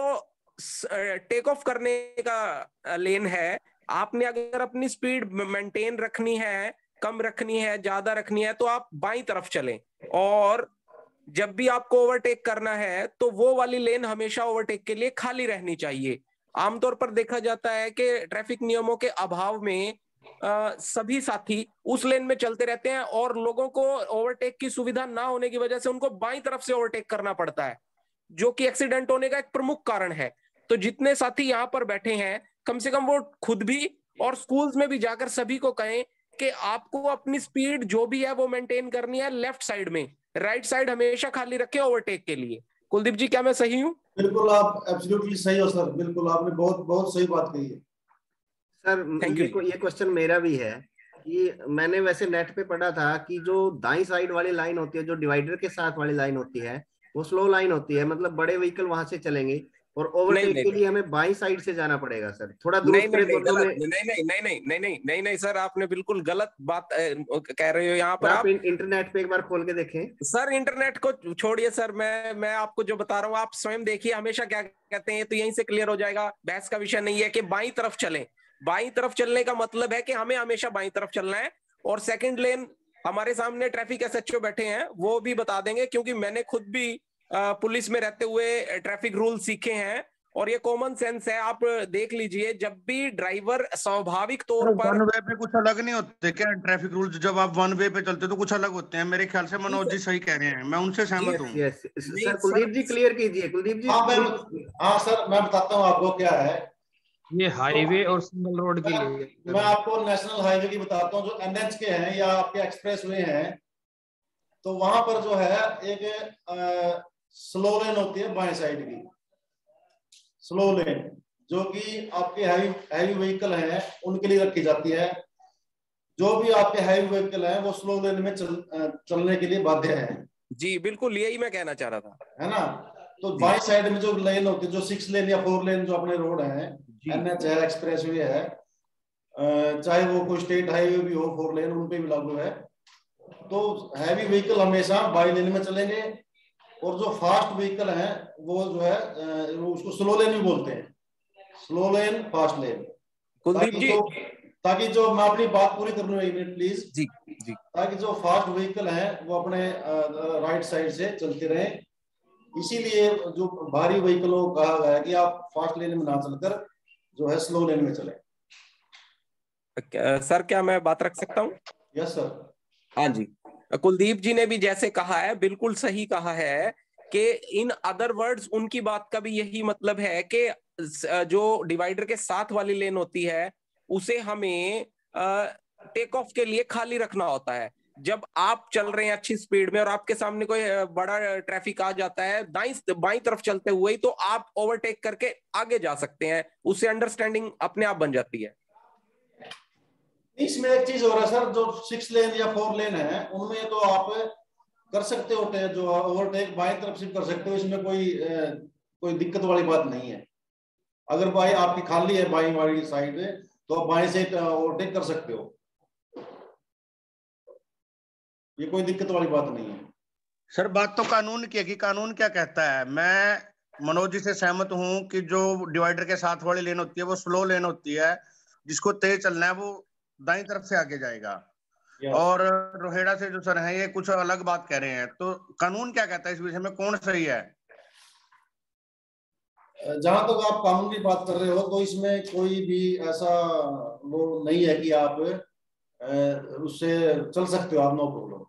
[SPEAKER 11] टेक ऑफ करने का लेन है। आपने अगर अपनी स्पीड मेंटेन रखनी है कम रखनी है, ज्यादा रखनी है, तो आप बाईं तरफ चलें। और जब भी आपको ओवरटेक करना है तो वो वाली लेन हमेशा ओवरटेक के लिए खाली रहनी चाहिए। आमतौर पर देखा जाता है कि ट्रैफिक नियमों के अभाव में सभी साथी उस लेन में चलते रहते हैं और लोगों को ओवरटेक की सुविधा ना होने की वजह से उनको बाईं तरफ से ओवरटेक करना पड़ता है, जो कि एक्सीडेंट होने का एक प्रमुख कारण है। तो जितने साथी यहाँ पर बैठे हैं, कम से कम वो खुद भी और स्कूल्स में भी जाकर सभी को कहें कि आपको अपनी स्पीड जो भी है वो मेंटेन करनी है लेफ्ट साइड में, राइट साइड हमेशा खाली रखें ओवरटेक के लिए। कुलदीप जी, क्या मैं सही हूँ?
[SPEAKER 1] बिल्कुल, आप एब्सोल्युटली सही हो सर, बिल्कुल आपने बहुत बहुत सही बात कही है
[SPEAKER 2] सर। ये क्वेश्चन मेरा भी है कि मैंने वैसे नेट पे पढ़ा था कि जो दाईं साइड वाली लाइन होती है, जो डिवाइडर के साथ वाली लाइन होती है, वो स्लो लाइन होती है, मतलब बड़े व्हीकल वहां से चलेंगे और ओवरटेक के लिए हमें बाईं साइड से जाना पड़ेगा सर, थोड़ा दूर।
[SPEAKER 11] नहीं सर, आपने बिल्कुल गलत बात कह रहे हो। यहाँ पर आप
[SPEAKER 2] इंटरनेट पे एक बार खोल के देखें
[SPEAKER 11] सर। इंटरनेट को छोड़िए सर, मैं आपको जो बता रहा हूँ आप स्वयं देखिए हमेशा क्या कहते हैं, तो यहीं से क्लियर हो जाएगा। बहस का विषय नहीं है कि बाईं तरफ चलें। बाईं तरफ चलने का मतलब है कि हमें हमेशा बाईं तरफ चलना है। और सेकंड लेन हमारे सामने ट्रैफिक एसएचओ बैठे हैं, वो भी बता देंगे, क्योंकि मैंने खुद भी पुलिस में रहते हुए ट्रैफिक रूल सीखे हैं और ये कॉमन सेंस है। आप देख लीजिए, जब भी ड्राइवर स्वाभाविक तौर पर
[SPEAKER 9] वन वे पे कुछ अलग नहीं होते क्या ट्रैफिक रूल्स? जब आप वन वे पे चलते तो कुछ अलग होते हैं मेरे ख्याल से। मनोज जी सही कह रहे हैं, मैं उनसे सहमत हूँ।
[SPEAKER 2] सर कुलदीप जी क्लियर कीजिए। कुलदीप जी।
[SPEAKER 1] हाँ सर, मैं बताता हूँ आपको क्या है
[SPEAKER 8] ये हाईवे और सिंगल रोड के लिए।
[SPEAKER 1] मैं आपको नेशनल हाईवे की बताता हूँ, जो एनएच के हैं या आपके एक्सप्रेस वे हैं, तो वहां पर जो है एक स्लो लेन होती है बाएं साइड की, स्लो लेन, जो कि आपके हैवी व्हीकल हैं उनके लिए रखी जाती है। जो भी आपके हैवी व्हीकल हैं वो स्लो लेन में चलने के लिए बाध्य हैं।
[SPEAKER 11] जी बिल्कुल, यही मैं कहना चाह रहा था,
[SPEAKER 1] है ना। तो बाएं साइड में जो लेन होती है, जो 6 लेन या 4 लेन जो अपने रोड है, एनएच है, एक्सप्रेस वे है, चाहे वो कोई स्टेट हाईवे भी हो, 4 लेन उन पे भी लागू है। तो हैवी व्हीकल हमेशा बाई लेन में चलेंगे और जो फास्ट व्हीकल हैं वो जो है वो उसको स्लो लेन भी बोलते हैं, slow lane, fast lane.
[SPEAKER 11] Kuldeep ji,
[SPEAKER 1] ताकि जो मैं अपनी बात पूरी कर लूं, एक मिनट प्लीज
[SPEAKER 11] जी जी,
[SPEAKER 1] ताकि जो फास्ट व्हीकल हैं वो अपने राइट साइड से चलते रहें। इसीलिए जो भारी व्हीकलों को कहा गया है कि आप फास्ट लेन में ना चलकर जो है स्लो लेन में चलें।
[SPEAKER 11] सर क्या मैं बात रख सकता हूँ?
[SPEAKER 1] Yes sir.
[SPEAKER 11] हाँ जी, कुलदीप जी ने भी जैसे कहा है बिल्कुल सही कहा है कि इन अदर वर्ड्स उनकी बात का भी यही मतलब है कि जो डिवाइडर के साथ वाली लेन होती है उसे हमें टेक ऑफ के लिए खाली रखना होता है। जब आप चल रहे हैं अच्छी स्पीड में और आपके सामने कोई बड़ा ट्रैफिक आ जाता है बाईं तरफ चलते हुए, तो आप ओवरटेक करके आगे जा सकते हैं। उससे अंडरस्टैंडिंग अपने आप बन जाती है।
[SPEAKER 1] इसमें एक चीज हो रहा है सर, जो 6 लेन या 4 लेन है उनमें तो आप कर सकते होते हैं, जो ओवरटेक बाएं तरफ से कर सकते हो, इसमें कोई दिक्कत वाली बात नहीं है। अगर बाई आपकी खाली है बाई वाली साइड तो आप बाएं से ओवरटेक कर सकते हो, ये कोई दिक्कत वाली बात नहीं है।
[SPEAKER 9] सर बात तो कानून की है कि कानून क्या कहता है। मैं मनोज जी से सहमत हूं कि जो डिवाइडर के साथ वाली लेन होती है वो स्लो लेन होती है, जिसको तेज चलना है वो दाईं तरफ से आगे जाएगा। और रोहेड़ा से जो सर है ये कुछ अलग बात कह रहे हैं, तो कानून क्या कहता है इस विषय में, कौन सही है?
[SPEAKER 1] जहां तक आप कानून की बात कर रहे हो तो इसमें कोई भी ऐसा वो नहीं है कि आप उससे चल सकते हो आप, नो प्रॉब्लम।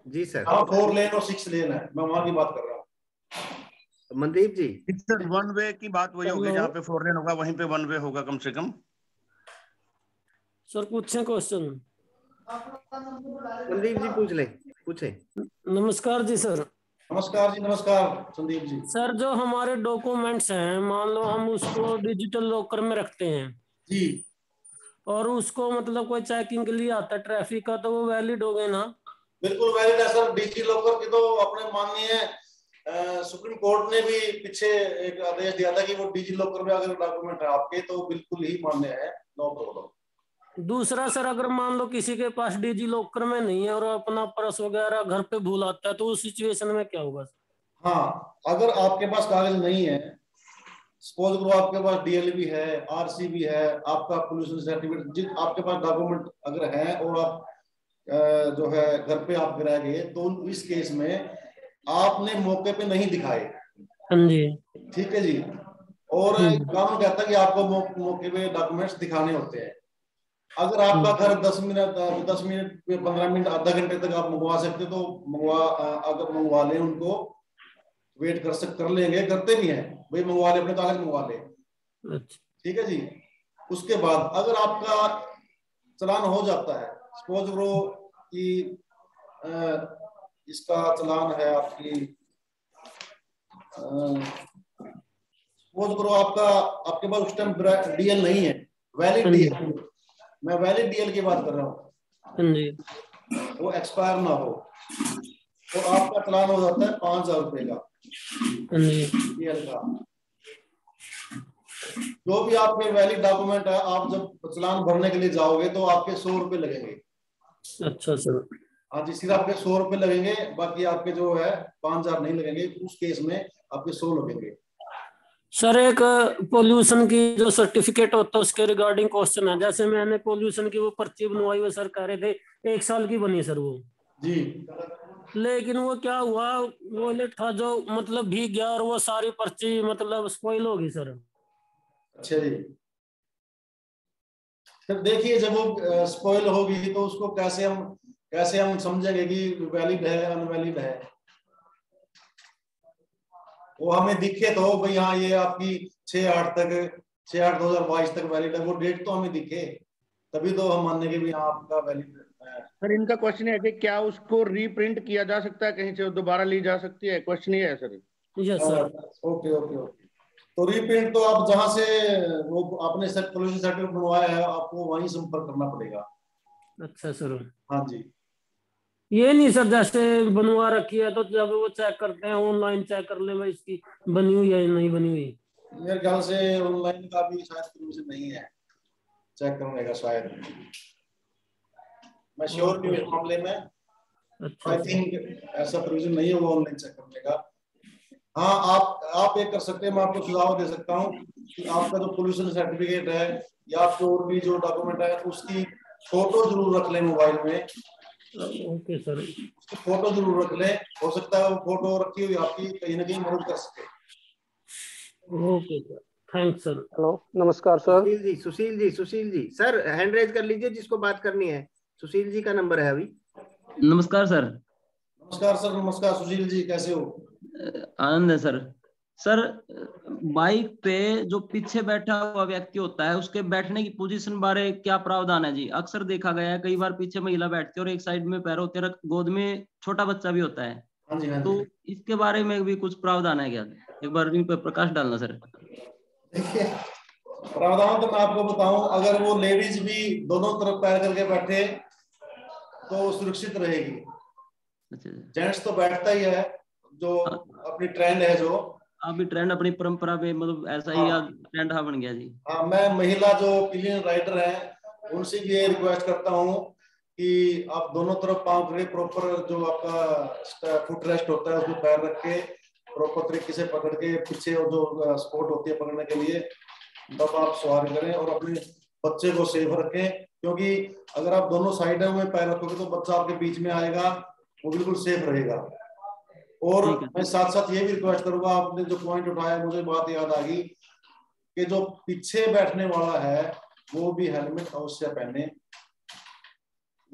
[SPEAKER 2] जी सर।
[SPEAKER 1] 4 लेन और 6 लेन है, मैं वहां की बात कर रहा हूँ।
[SPEAKER 2] मनदीप जी,
[SPEAKER 9] वन वे की बात वही होगी, जहाँ पे 4 लेन होगा वहीं पे 1 वे होगा कम से कम।
[SPEAKER 5] सर पूछे क्वेश्चन?
[SPEAKER 2] संदीप जी पूछ ले, पूछे।
[SPEAKER 5] नमस्कार जी सर।
[SPEAKER 1] नमस्कार जी, नमस्कार संदीप जी।
[SPEAKER 5] सर जो हमारे डॉक्यूमेंट्स हैं, मान लो हम उसको डिजिटल लॉकर में रखते हैं
[SPEAKER 1] जी,
[SPEAKER 5] और उसको मतलब कोई चेकिंग के लिए आता है ट्रैफिक का, तो वो वैलिड हो गए ना?
[SPEAKER 1] बिल्कुल वैलिड है सर। डिजी लॉकर की तो अपने माननीय सुप्रीम कोर्ट ने भी पीछे एक आदेश दिया था कि वो डिजी लॉकर में अगर डॉक्यूमेंट है आपके तो बिल्कुल ही मान्य है, नो प्रॉब्लम।
[SPEAKER 5] दूसरा सर, अगर मान लो किसी के पास डिजी लॉकर में नहीं है और अपना पर्स वगैरह घर पे भूल आता है, तो उस सिचुएशन में क्या होगा?
[SPEAKER 1] हाँ, अगर आपके पास कागज नहीं है सपोज करो आपके पास डीएल भी है, आरसी भी है, आपका पोल्यूशन सर्टिफिकेट, आपके पास डॉक्यूमेंट अगर है और आप जो है घर पे आप गिरा गए, तो इस केस में आपने मौके पे नहीं दिखाए।
[SPEAKER 5] हाँ जी।
[SPEAKER 1] ठीक है जी। और कानून कहता है कि आपको मौके पे डॉक्यूमेंट्स दिखाने होते हैं। अगर आपका घर 10 मिनट 15 मिनट आधा घंटे तक आप मंगवा सकते तो अगर मंगवा लें, उनको वेट कर लेंगे, करते भी हैं भाई, मंगवा ले, अपने कागज मंगवा ले। ठीक है जी। उसके बाद अगर आपका चलान हो जाता है, सपोज करो कि इसका चलान है आपकी, सपोज करो आपके पास उस टाइम डीएल नहीं है, वैलिड डीएल, मैं वैलिड डीएल की बात कर रहा हूँ, वो एक्सपायर ना हो, तो आपका चलान हो जाता है 5,000 रुपए का डीएल का। जो भी आपके वैलिड डॉक्यूमेंट है, आप जब चलान भरने के लिए जाओगे तो आपके 100 रुपए लगेंगे।
[SPEAKER 5] अच्छा सर।
[SPEAKER 1] हाँ जी, सिर्फ आपके 100 रुपए लगेंगे, बाकी आपके जो है 5,000 नहीं लगेंगे। उस केस में आपके 100 लगेंगे।
[SPEAKER 5] सर एक पोल्यूशन की जो सर्टिफिकेट होता है उसके रिगार्डिंग क्वेश्चन है। जैसे मैंने पोल्यूशन की वो पर्ची बनवाई, वो सर कह रहे थे 1 साल की बनी सर वो
[SPEAKER 1] जी,
[SPEAKER 5] लेकिन वो क्या हुआ, वो लिखा जो मतलब भीग गया और वो सारी पर्ची मतलब स्पॉइल होगी सर।
[SPEAKER 1] अच्छा जी। फिर देखिए, जब वो स्पॉइल होगी तो उसको कैसे हम समझेंगे कि वैलिड है अनवैलिड है। वो हमें दिखे तो भाई हाँ ये आपकी 6/8/2022 तक वैलिड है, वो डेट तो हमें दिखे, तभी तो हम मानेंगे भी हाँ आपका वैलिड है।
[SPEAKER 12] सर इनका क्वेश्चन है कि क्या उसको रीप्रिंट किया जा सकता है, कहीं से दोबारा ली जा सकती है, क्वेश्चन ये है sir.
[SPEAKER 5] Yes sir.
[SPEAKER 1] Okay okay okay. तो रीप्रिंट तो आप जहां से वो आपने पोल्यूशन सर्टिफिकेट बनवाया है, आपको वहीं संपर्क करना पड़ेगा।
[SPEAKER 5] अच्छा सर।
[SPEAKER 1] हाँ जी।
[SPEAKER 5] ये नहीं सर जैसे बनवा रखी है तो जब वो चेक करते हैं ऑनलाइन चेक कर ले भाई इसकी बनी हुई है या नहीं बनी हुई।
[SPEAKER 1] मेरे ख्याल से ऑनलाइन का भी शायद प्रोविजन नहीं है चेक करने का, शायद, मैं श्योर नहीं हूँ इस मामले में। आई थिंक ऐसा प्रोविजन नहीं है वो ऑनलाइन चेक करने का। हाँ, आप एक कर सकते हैं, मैं आपको सुझाव दे सकता हूँ कि आपका जो पोल्यूशन सर्टिफिकेट है या आपके और भी जो डॉक्यूमेंट है उसकी फोटो जरूर रख लें मोबाइल में।
[SPEAKER 5] Okay sir.
[SPEAKER 1] फोटो जरूर रख लें, हो सकता है वो फोटो रखी हुई आपकी कहीं ना कहीं मदद कर सके।
[SPEAKER 5] Okay sir, thanks sir.
[SPEAKER 12] Hello, नमस्कार sir.
[SPEAKER 2] Sushil ji sir hand raise कर लीजिए जिसको बात करनी है। सुशील जी का नंबर है अभी।
[SPEAKER 13] नमस्कार सर।
[SPEAKER 1] नमस्कार सर। नमस्कार सुशील जी, कैसे हो?
[SPEAKER 13] आनंद है सर। सर बाइक पे जो पीछे बैठा हुआ व्यक्ति होता है उसके बैठने की पोजीशन बारे क्या प्रावधान है जी? अक्सर देखा गया है कई बार पीछे महिला बैठती है और एक साइड में पैर होते हैं, गोद में छोटा बच्चा भी होता है।
[SPEAKER 1] हाँ जी, हाँ
[SPEAKER 13] तो
[SPEAKER 1] जी।
[SPEAKER 13] इसके बारे में भी कुछ प्रावधान है क्या? एक बार इन पर प्रकाश डालना सर।
[SPEAKER 1] देखिए, प्रावधान तो मैं आपको बताऊं, अगर वो लेडीज भी दोनों तरफ पैर करके बैठे तो सुरक्षित रहेगी। जेंट्स तो बैठता ही है, जो अपनी ट्रेंड है, जो
[SPEAKER 13] अभी ट्रेंड अपनी परंपरा पे मतलब ऐसा ही ट्रेंड बन गया जी।
[SPEAKER 1] हाँ, मैं महिला जो पिलियन राइडर हैं उनसे भी ये रिक्वेस्ट करता हूँ कि आप दोनों तरफ पांव खड़े, प्रॉपर जो आपका फुट रेस्ट होता है उसमें पैर रख के प्रॉपर तरीके से पकड़ के, पीछे जो सपोर्ट होती है पकड़ने के लिए, तब आप सवारी करें और अपने बच्चे को सेफ रखें। क्योंकि अगर आप दोनों साइडों में पैर रखोगे तो बच्चा आपके बीच में आएगा, वो बिल्कुल सेफ रहेगा। और मैं साथ साथ ये भी रिक्वेस्ट करूंगा, आपने जो पॉइंट उठाया मुझे बात याद आ गई कि जो पीछे बैठने वाला है वो भी हेलमेट अवश्य पहने।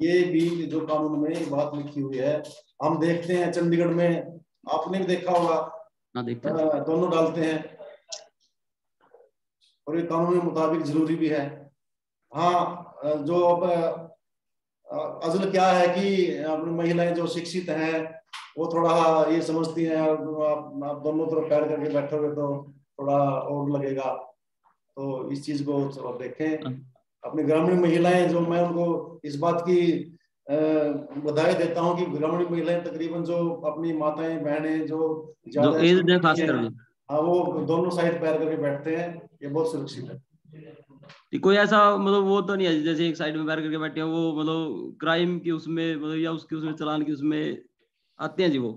[SPEAKER 1] ये भी जो कानून में बात लिखी हुई है, हम देखते हैं चंडीगढ़ में, आपने भी देखा होगा, दोनों डालते हैं और ये कानून के मुताबिक जरूरी भी है। हाँ, जो अब असल क्या है कि अपनी महिलाएं जो शिक्षित हैं वो थोड़ा ये समझती हैं, आप दोनों तरफ पैर करके बैठोगे तो थोड़ा और लगेगा, तो इस चीज को थोड़ा देखें। अपनी ग्रामीण महिलाएं जो, मैं उनको इस बात की बधाई देता हूं कि ग्रामीण महिलाएं तकरीबन जो अपनी माताएं बहनें जो ज्यादा, हाँ, वो दोनों साइड पैर करके बैठते हैं, ये बहुत सुरक्षित है।
[SPEAKER 13] कोई ऐसा मतलब वो तो नहीं है जैसे एक साइड में पैर करके बैठे हैं वो मतलब क्राइम की उसमें मतलब या उसके उसमें चलान की उसमें आते हैं जी वो?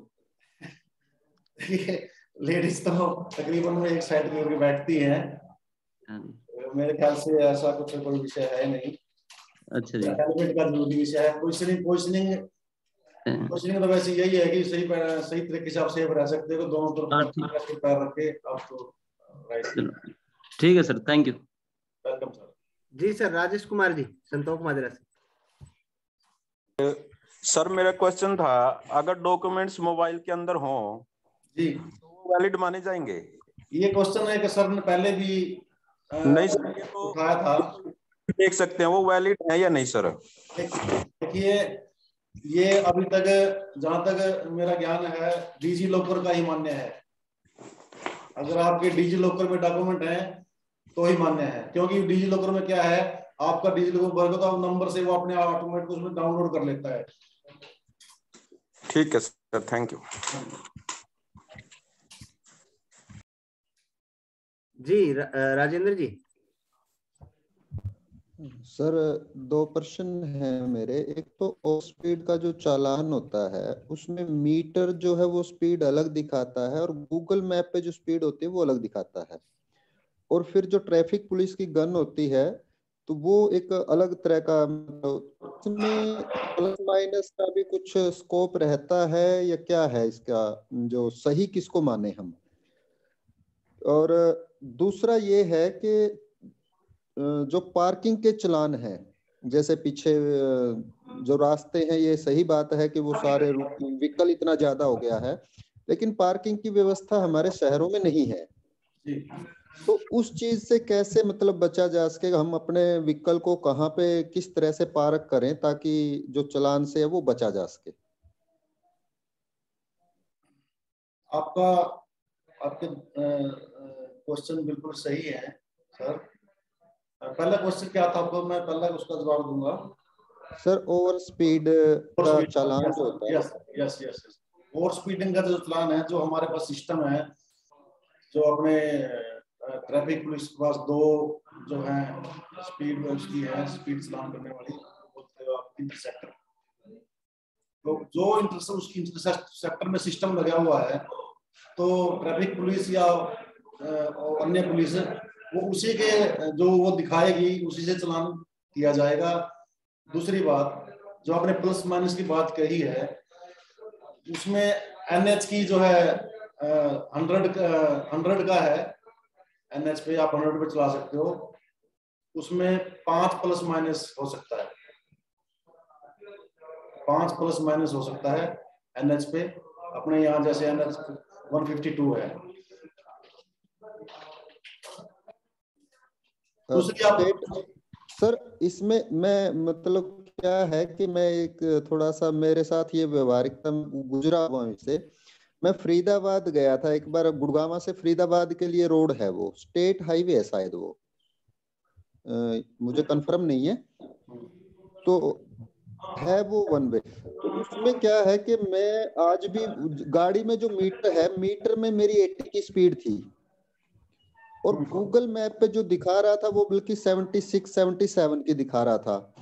[SPEAKER 1] लेडीज तो तकरीबन में एक साइड में बैठती हैं, मेरे ख्याल से ऐसा कुछ कोई विषय है नहीं। अच्छा जी, हेलमेट का जरूरी विषय है। पोजिशनिंग तो वैसे यही है कि सही तरीके से आप सेफ रह सकते हो, दोनों तरफ पैर रख के आप तो राइट।
[SPEAKER 13] ठीक है sir, thank you.
[SPEAKER 1] Welcome sir.
[SPEAKER 2] जी सर, राजेश कुमार जी, संतोष माजरा से।
[SPEAKER 14] सर मेरा क्वेश्चन था, अगर डॉक्यूमेंट्स मोबाइल के अंदर हो
[SPEAKER 1] जी
[SPEAKER 14] तो वो वैलिड माने जाएंगे?
[SPEAKER 1] ये क्वेश्चन है कि सर ने पहले भी
[SPEAKER 14] नहीं सर, ये तो
[SPEAKER 1] उठाया था,
[SPEAKER 14] देख सकते हैं वो वैलिड है या नहीं सर?
[SPEAKER 1] देखिए ये अभी तक जहां तक मेरा ज्ञान है डिजी लॉकर का ही मान्य है। अगर आपके डिजी लॉकर में डॉक्यूमेंट हैं तो ही मान्य है, क्योंकि डिजी लॉकर में क्या है, आपका डिजी लॉकर भर तो नंबर से वो अपने ऑटोमेटिक उसमें डाउनलोड कर लेता है।
[SPEAKER 14] ठीक है सर, थैंक यू।
[SPEAKER 2] जी राजेंद्र जी।
[SPEAKER 10] सर 2 प्रश्न है मेरे। एक तो ऑफ स्पीड का जो चालान होता है उसमें मीटर जो है वो स्पीड अलग दिखाता है और गूगल मैप पे जो स्पीड होती है वो अलग दिखाता है। और फिर जो ट्रैफिक पुलिस की गन होती है तो वो एक अलग तरह का, इसमें प्लस माइनस का भी कुछ स्कोप रहता है या क्या है इसका, जो सही किसको माने हम? और दूसरा ये है कि जो पार्किंग के चलान हैं, जैसे पीछे जो रास्ते हैं, ये सही बात है कि वो सारे व्हीकल इतना ज्यादा हो गया है, लेकिन पार्किंग की व्यवस्था हमारे शहरों में नहीं है। तो उस चीज से कैसे मतलब बचा जा सके, हम अपने व्हीकल को कहाँ पे किस तरह से पार्क करें ताकि जो चलान से है वो बचा जा सके?
[SPEAKER 1] आपके क्वेश्चन बिल्कुल सही है सर। पहला क्वेश्चन क्या था आपको, मैं पहला उसका जवाब दूंगा।
[SPEAKER 10] सर ओवर स्पीड का चालान जो होता है।
[SPEAKER 1] Yes yes yes, over speeding का जो चालान है, जो हमारे पास सिस्टम है, जो अपने ट्रैफिक पुलिस के पास 2 जो है स्पीड उसकी है, स्पीड चालान करने वाली, इंटरसेप्टर। तो जो उसकी इंटरसेप्टर में सिस्टम लगा हुआ है, तो ट्रैफिक पुलिस या अन्य पुलिस वो उसी के जो वो दिखाएगी उसी से चालान किया जाएगा। दूसरी बात, जो आपने प्लस माइनस की बात कही है, उसमें एनएच की जो है 100 का है, एनएच पे आप 100 पे चला सकते हो, उसमें 5 प्लस माइनस हो सकता है, 5 प्लस माइनस हो सकता है एनएच पे। अपने यहाँ जैसे एनएच 152 है।
[SPEAKER 10] सर इसमें मैं मतलब क्या है कि मैं एक थोड़ा सा, मेरे साथ ये व्यवहारिकता गुजरा हुआ इससे। मैं फरीदाबाद गया था एक बार, गुड़गांव से फरीदाबाद के लिए रोड है, वो स्टेट हाईवे है शायद, वो मुझे कंफर्म नहीं है, तो है वो 1 वे। तो उसमें क्या है कि मैं आज भी गाड़ी में जो मीटर है, मीटर में मेरी 80 की स्पीड थी और गूगल मैप पे जो दिखा रहा था वो बल्कि 76-77 की दिखा रहा था।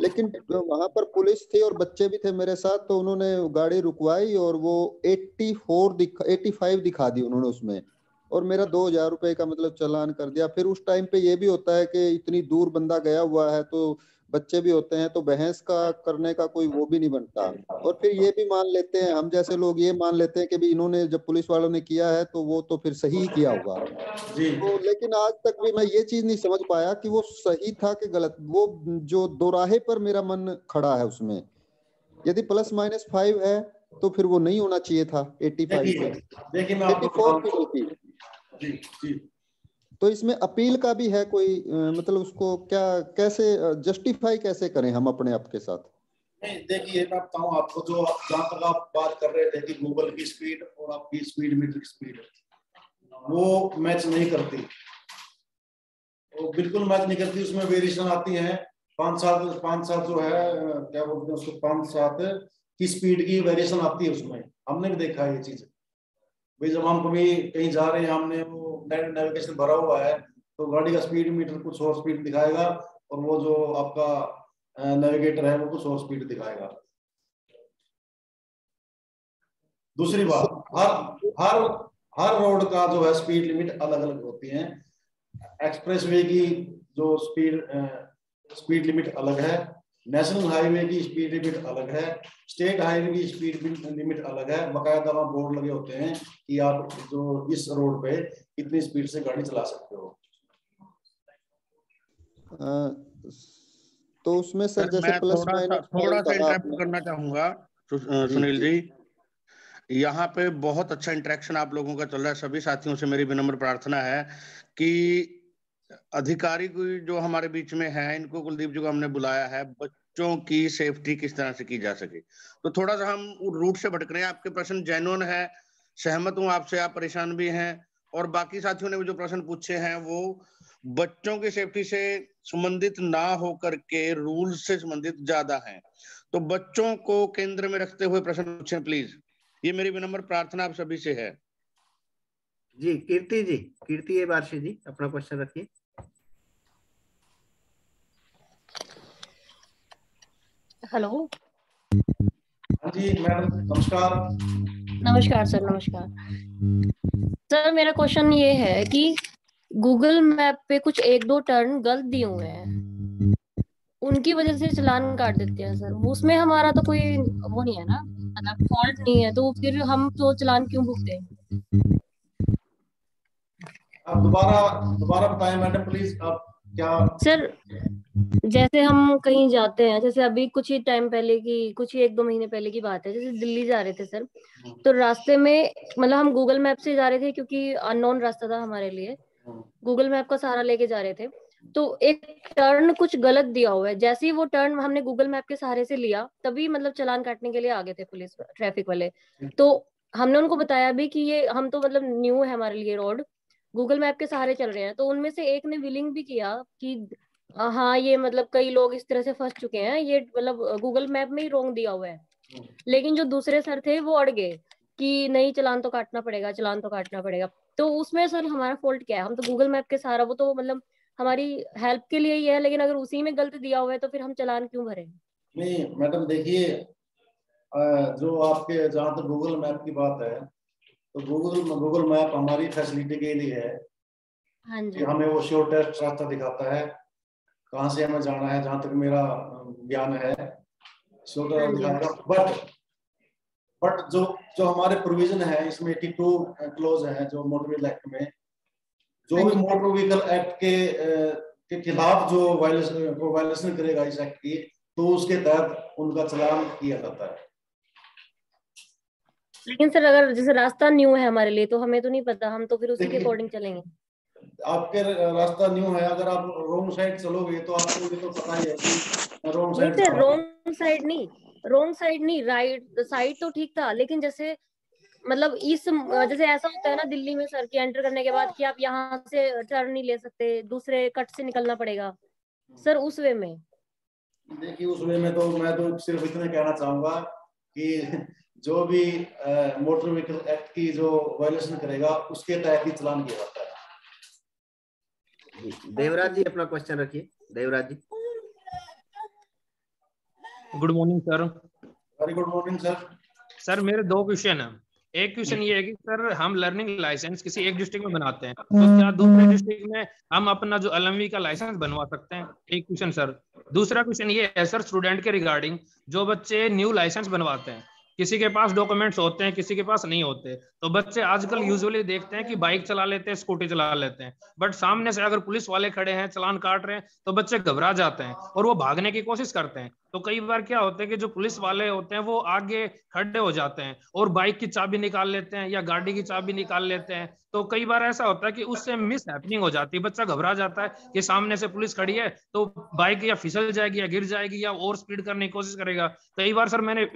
[SPEAKER 10] लेकिन वहां पर पुलिस थी और बच्चे भी थे मेरे साथ, तो उन्होंने गाड़ी रुकवाई और वो 85 दिखा दी उन्होंने उसमें, और मेरा 2000 रुपए का मतलब चालान कर दिया। फिर उस टाइम पे ये भी होता है कि इतनी दूर बंदा गया हुआ है, तो बच्चे भी होते हैं, तो बहस का करने का कोई वो भी नहीं बनता। और फिर ये भी मान लेते हैं हम जैसे लोग, ये मान लेते हैं कि भी इन्होंने जब पुलिस वालों ने किया है तो वो तो फिर सही किया होगा। तो लेकिन आज तक भी मैं ये चीज नहीं समझ पाया कि वो सही था कि गलत। वो जो दोराहे पर मेरा मन खड़ा है उसमें, यदि ±5 है तो फिर वो नहीं होना चाहिए था 85 से।
[SPEAKER 1] देखिए मैं आपको
[SPEAKER 10] 84 की जी। तो इसमें अपील का भी है कोई, मतलब उसको क्या कैसे जस्टिफाई कैसे करें हम अपने आप के साथ?
[SPEAKER 1] नहीं देखिए, मैं बताऊं आपको, जो जहां तक आप बात कर रहे थे कि गूगल की स्पीड और आपकी स्पीड मीटर की स्पीड, वो मैच नहीं करती, वो बिल्कुल मैच नहीं करती। उसमें वेरिएशन आती है 5-7 जो है, क्या बोलते हैं उसको, 5-7 की स्पीड की वेरिएशन आती है उसमें। हमने भी देखा है ये चीज भाई, जब हम कभी कहीं जा रहे हैं, हमने वो नेविगेशन भरा हुआ है, तो गाड़ी का स्पीड मीटर कुछ और स्पीड दिखाएगा और वो जो आपका नेविगेटर है वो कुछ और स्पीड दिखाएगा। दूसरी बात, हर रोड का जो है स्पीड लिमिट अलग अलग होती है। एक्सप्रेस वे की जो स्पीड लिमिट अलग है, नेशनल हाईवे की स्पीड लिमिट अलग है, स्टेट हाईवे की स्पीड लिमिट अलग है। बाकायदा वहाँ बोर्ड लगे होते हैं कि आप जो इस रोड पे इतनी स्पीड से गाड़ी चला सकते हो।
[SPEAKER 10] तो उसमें सर जैसे प्लस माइनस
[SPEAKER 9] थोड़ा सा इंटरप्ट करना चाहूंगा सुनील जी। यहाँ पे बहुत अच्छा इंटरेक्शन आप लोगों का चल रहा है। सभी साथियों से मेरी विनम्र प्रार्थना है कि अधिकारी जो हमारे बीच में है, इनको कुलदीप जी को हमने बुलाया है, बच्चों की सेफ्टी किस तरह से की जा सके। तो थोड़ा सा हम रूट से भटक रहे हैं। आपके प्रश्न जेन्युइन है, सहमत हूं आपसे, आप परेशान भी हैं, और बाकी साथियों ने जो प्रश्न पूछे हैं वो बच्चों की सेफ्टी से संबंधित ना होकर के रूल से संबंधित ज्यादा हैं। तो बच्चों को केंद्र में रखते हुए प्रश्न पूछें प्लीज, ये मेरी विनम्र प्रार्थना आप सभी से है।
[SPEAKER 2] जी कीर्ति बार्शी जी अपना क्वेश्चन रखिए।
[SPEAKER 15] हेलो
[SPEAKER 1] जी मैडम नमस्कार।
[SPEAKER 15] नमस्कार सर, नमस्कार सर। मेरा क्वेश्चन ये है कि गूगल मैप पे कुछ 1-2 टर्न गलत दिए हुए हैं, उनकी वजह से चालान काट देते हैं सर। उसमें हमारा तो कोई वो नहीं है ना, मतलब फॉल्ट नहीं है, तो फिर हम तो चालान क्यों भुगते हैं?
[SPEAKER 1] आप दोबारा बताएं मैडम प्लीज। आप क्या
[SPEAKER 15] सर, जैसे हम कहीं जाते हैं, जैसे अभी कुछ ही टाइम पहले की, कुछ ही 1-2 महीने पहले की बात है, जैसे दिल्ली जा रहे थे सर, तो रास्ते में मतलब हम गूगल मैप से जा रहे थे क्योंकि अननोन रास्ता था हमारे लिए, गूगल मैप का सहारा लेके जा रहे थे। तो एक टर्न कुछ गलत दिया हुआ है, जैसे ही वो टर्न हमने गूगल मैप के सहारे से लिया तभी मतलब चालान काटने के लिए आ गए थे पुलिस ट्रैफिक वाले। तो हमने उनको बताया भी कि ये हम तो मतलब न्यू है हमारे लिए रोड, गूगल मैप के सहारे चल रहे हैं। तो उनमें से एक ने विलिंग भी किया कि हाँ ये मतलब कई लोग इस तरह से फंस चुके हैं, ये मतलब गूगल मैप में ही रॉन्ग दिया हुआ है। लेकिन जो दूसरे सर थे वो अड़ गए कि नहीं चालान तो काटना पड़ेगा, चालान तो काटना पड़ेगा। तो उसमें सर हमारा फॉल्ट क्या है? हम तो गूगल मैप के सहारा, वो तो मतलब हमारी हेल्प के लिए ही है, लेकिन अगर उसी में गलत दिया हुआ है तो फिर हम चालान क्यों भरें?
[SPEAKER 1] नहीं मैडम देखिए, जो आपके जहाँ तक गूगल मैप की बात है, तो गूगल मैप हमारी फैसिलिटी के लिए है।
[SPEAKER 15] हाँ जी।
[SPEAKER 1] कि हमें वो शॉर्टेस्ट रास्ता दिखाता है, कहाँ से हमें जाना है, जहाँ तक मेरा ज्ञान है शॉर्टेस्ट दिखाता है। बट जो हमारे प्रोविजन है इसमें 82 क्लोज है जो मोटर व्हीकल एक्ट में, जो भी मोटर व्हीकल एक्ट के खिलाफ जो वायलेशन करेगा इस एक्ट की, तो उसके तहत उनका चालान किया जाता है।
[SPEAKER 15] लेकिन सर अगर जैसे रास्ता न्यू है हमारे लिए तो हमें तो नहीं पता, हम तो फिर उसी के अकॉर्डिंग चलेंगे।
[SPEAKER 1] आपके रास्ता न्यू है, अगर आप रोंग साइड चलोगे तो आपको ये तो पता ही है कि रोंग साइड।
[SPEAKER 15] नहीं सर, रोंग साइड नहीं, राइट साइड तो ठीक था, लेकिन जैसे मतलब जैसे ऐसा होता है ना दिल्ली में सर, कि एंटर करने के बाद कि आप यहाँ से टर्न नहीं ले सकते, दूसरे कट से निकलना पड़ेगा सर, उस वे में।
[SPEAKER 1] देखिए उस वे में तो मैं तो सिर्फ इतना कहना चाहूंगा कि जो भी मोटर व्हीकल एक्ट की जो वायलेशन करेगा उसके तहत ही चालान किया जाता है।
[SPEAKER 2] देवराज जी अपना क्वेश्चन रखिए। Devraj ji.
[SPEAKER 8] Good morning sir.
[SPEAKER 1] Very good morning sir.
[SPEAKER 8] Sir मेरे 2 क्वेश्चन है। एक क्वेश्चन ये है कि सर हम लर्निंग लाइसेंस किसी एक डिस्ट्रिक्ट में बनाते हैं, तो क्या दूसरे डिस्ट्रिक्ट में हम अपना जो LMV का लाइसेंस बनवा सकते हैं? एक क्वेश्चन सर। दूसरा क्वेश्चन ये है सर स्टूडेंट के रिगार्डिंग, जो बच्चे न्यू लाइसेंस बनवाते हैं, किसी के पास डॉक्यूमेंट्स होते हैं, किसी के पास नहीं होते, तो बच्चे आजकल यूजुअली देखते हैं कि बाइक चला लेते हैं, स्कूटी चला लेते हैं, बट सामने से अगर पुलिस वाले खड़े हैं, चालान काट रहे हैं, तो बच्चे घबरा जाते हैं और वो भागने की कोशिश करते हैं। तो कई बार क्या होता है कि जो पुलिस वाले होते हैं वो आगे खड़े हो जाते हैं और बाइक की चाबी निकाल लेते हैं या गाड़ी की चाबी निकाल लेते हैं। तो कई बार ऐसा होता है कि उससे मिस हैपनिंग हो जाती है, बच्चा घबरा जाता है कि सामने से पुलिस खड़ी है तो बाइक या फिसल जाएगी या गिर जाएगी या और स्पीड करने की कोशिश करेगा। कई बार सर मैंने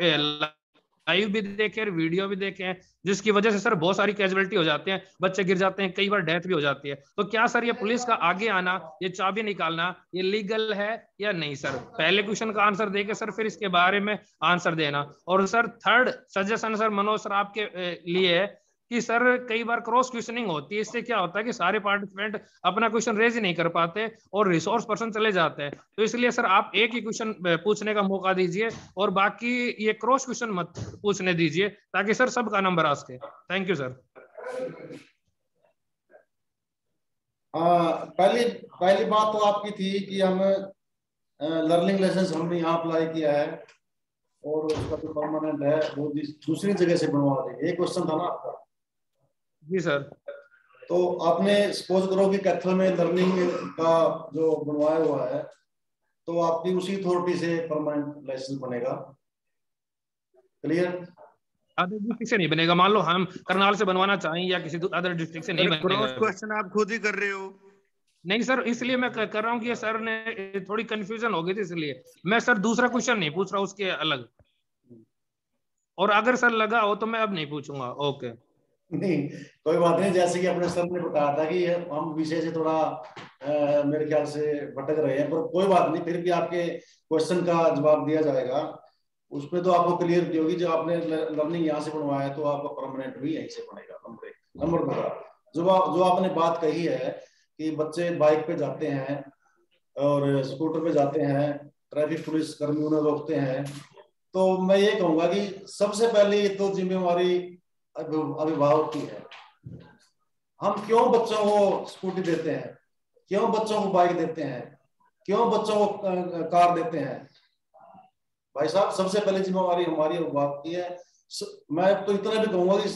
[SPEAKER 8] लाइव भी देखे और वीडियो भी देखे हैं, जिसकी वजह से सर बहुत सारी कैजुअलिटी हो जाती है, बच्चे गिर जाते हैं, कई बार डेथ भी हो जाती है। तो क्या सर ये पुलिस का आगे आना, ये चाबी निकालना, ये लीगल है या नहीं सर? पहले क्वेश्चन का आंसर देके सर फिर इसके बारे में आंसर देना। और sir third suggestion sir Manoj sir आपके लिए है कि सर कई बार क्रॉस क्वेश्चनिंग होती है, इससे क्या होता है कि सारे पार्टिसिपेंट अपना क्वेश्चन रेज ही नहीं कर पाते और रिसोर्स पर्सन चले जाते हैं। तो इसलिए सर आप एक ही क्वेश्चन पूछने का मौका दीजिए और बाकी ये क्रॉस क्वेश्चन मत पूछने दीजिए, ताकि सर सबका नंबर आ सके। Thank you sir.
[SPEAKER 1] पहली बात तो आपकी थी कि हम लर्निंग लाइसेंस हमने यहाँ अप्लाई किया है और उसका जो परमानेंट है वो दूसरी जगह से बनवा देंगे, ये क्वेश्चन था ना आपका?
[SPEAKER 8] जी सर।
[SPEAKER 1] तो आपने सपोज करो कि कैथल में लर्निंग का जो बनवाया हुआ है तो आपकी उसी अथॉरिटी से परमानेंट लाइसेंस बनेगा। क्लियर?
[SPEAKER 8] अदर डिस्ट्रिक्ट से नहीं बनेगा। मान लो हम करनाल से बनवाना चाहें या किसी अदर डिस्ट्रिक्ट से नहीं बनेगा।
[SPEAKER 9] क्रॉस क्वेश्चन आप खुद ही कर रहे हो।
[SPEAKER 8] नहीं सर, इसलिए मैं कर रहा हूँ कि सर ने थोड़ी कंफ्यूजन हो गई थी, इसलिए मैं सर दूसरा क्वेश्चन नहीं पूछ रहा उसके अलग, और अगर सर लगा हो तो मैं अब नहीं पूछूंगा। ओके
[SPEAKER 1] नहीं कोई बात नहीं, जैसे कि अपने सर ने बताया था कि हम विषय से थोड़ा मेरे ख्याल से भटक रहे हैं, पर कोई बात नहीं, फिर भी आपके क्वेश्चन का जवाब दिया जाएगा। उसमें तो आपको क्लियर की होगी, जो आपने लर्निंग यहाँ से बनवाया है तो आपका परमानेंट भी यहीं से बनेगा। नंबर 2 जो आपने बात कही है कि बच्चे बाइक पे जाते हैं और स्कूटर पे जाते हैं, ट्रैफिक पुलिस कर्मी उन्हें रोकते हैं, तो मैं ये कहूंगा कि सबसे पहले ये तो जिम्मेवारी अभिभावक की है। हम क्यों बच्चों को स्कूटी देते हैं, क्यों बच्चों को बाइक देते हैं, क्यों बच्चों को कार देते हैं? भाई साहब, सबसे पहले जिम्मेवारी हमारी अभिभावक की है। मैं तो इतना भी कहूंगा कि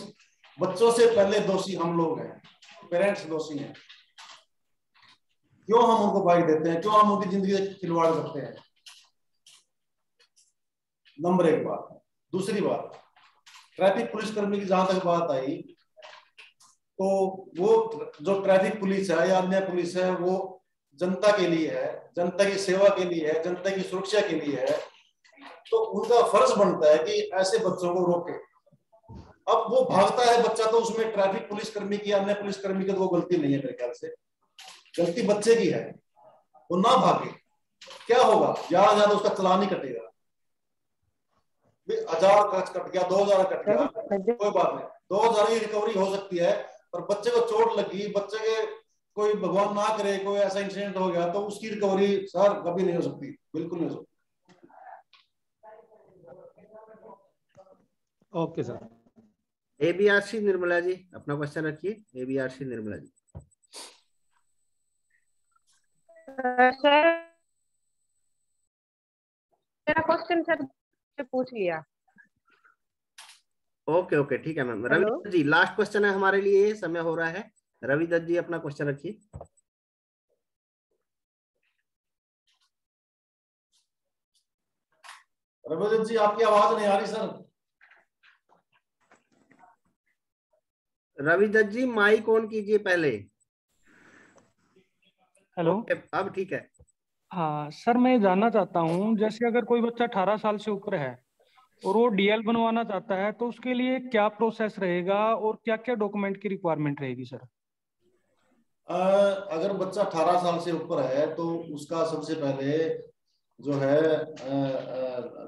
[SPEAKER 1] बच्चों से पहले दोषी हम लोग हैं, पेरेंट्स दोषी हैं। क्यों हम उनको बाइक देते हैं, क्यों हम उनकी जिंदगी से खिलवाड़ करते हैं? नंबर 1 बात। दूसरी बात, ट्रैफिक पुलिस कर्मी की जहां तक बात आई, तो वो जो ट्रैफिक पुलिस है या अन्य पुलिस है वो जनता के लिए है, जनता की सेवा के लिए है, जनता की सुरक्षा के लिए है। तो उनका फर्ज बनता है कि ऐसे बच्चों को रोके। अब वो भागता है बच्चा, तो उसमें ट्रैफिक पुलिस कर्मी की, अन्य पुलिस कर्मी की तो वो गलती नहीं है, मेरे ख्याल से गलती बच्चे की है। वो ना भागे, क्या होगा? ज्यादा ज्यादा उसका चालान ही कटेगा। 1000 कट गया, 2000 कट गया, कोई बात नहीं, 2000 की रिकवरी हो सकती है। पर बच्चे को चोट लगी, बच्चे के कोई भगवान ना करे कोई ऐसा इंसिडेंट हो गया, तो उसकी रिकवरी सर कभी नहीं हो सकती, बिल्कुल नहीं हो सकती।
[SPEAKER 8] Okay sir.
[SPEAKER 2] ABRC Nirmala ji अपना क्वेश्चन रखिए। ABRC निर्मला जी।
[SPEAKER 16] सर मेरा क्वेश्चन सर पूछ लिया।
[SPEAKER 2] ओके ओके ठीक है मैम। रवि दत्त जी लास्ट क्वेश्चन है हमारे लिए, समय हो रहा है। रवि दत्त जी अपना क्वेश्चन रखिए।
[SPEAKER 1] रवि दत्त जी आपकी आवाज नहीं आ रही sir.
[SPEAKER 2] Ravi Dutt ji mike on कीजिए पहले।
[SPEAKER 17] हेलो,
[SPEAKER 2] अब ठीक है।
[SPEAKER 17] हाँ सर, मैं जानना चाहता हूँ जैसे अगर कोई बच्चा 18 साल से ऊपर है और वो DL बनवाना चाहता है तो उसके लिए क्या प्रोसेस रहेगा और क्या क्या डॉक्यूमेंट की रिक्वायरमेंट रहेगी सर?
[SPEAKER 1] अगर बच्चा 18 साल से ऊपर है तो उसका सबसे पहले जो है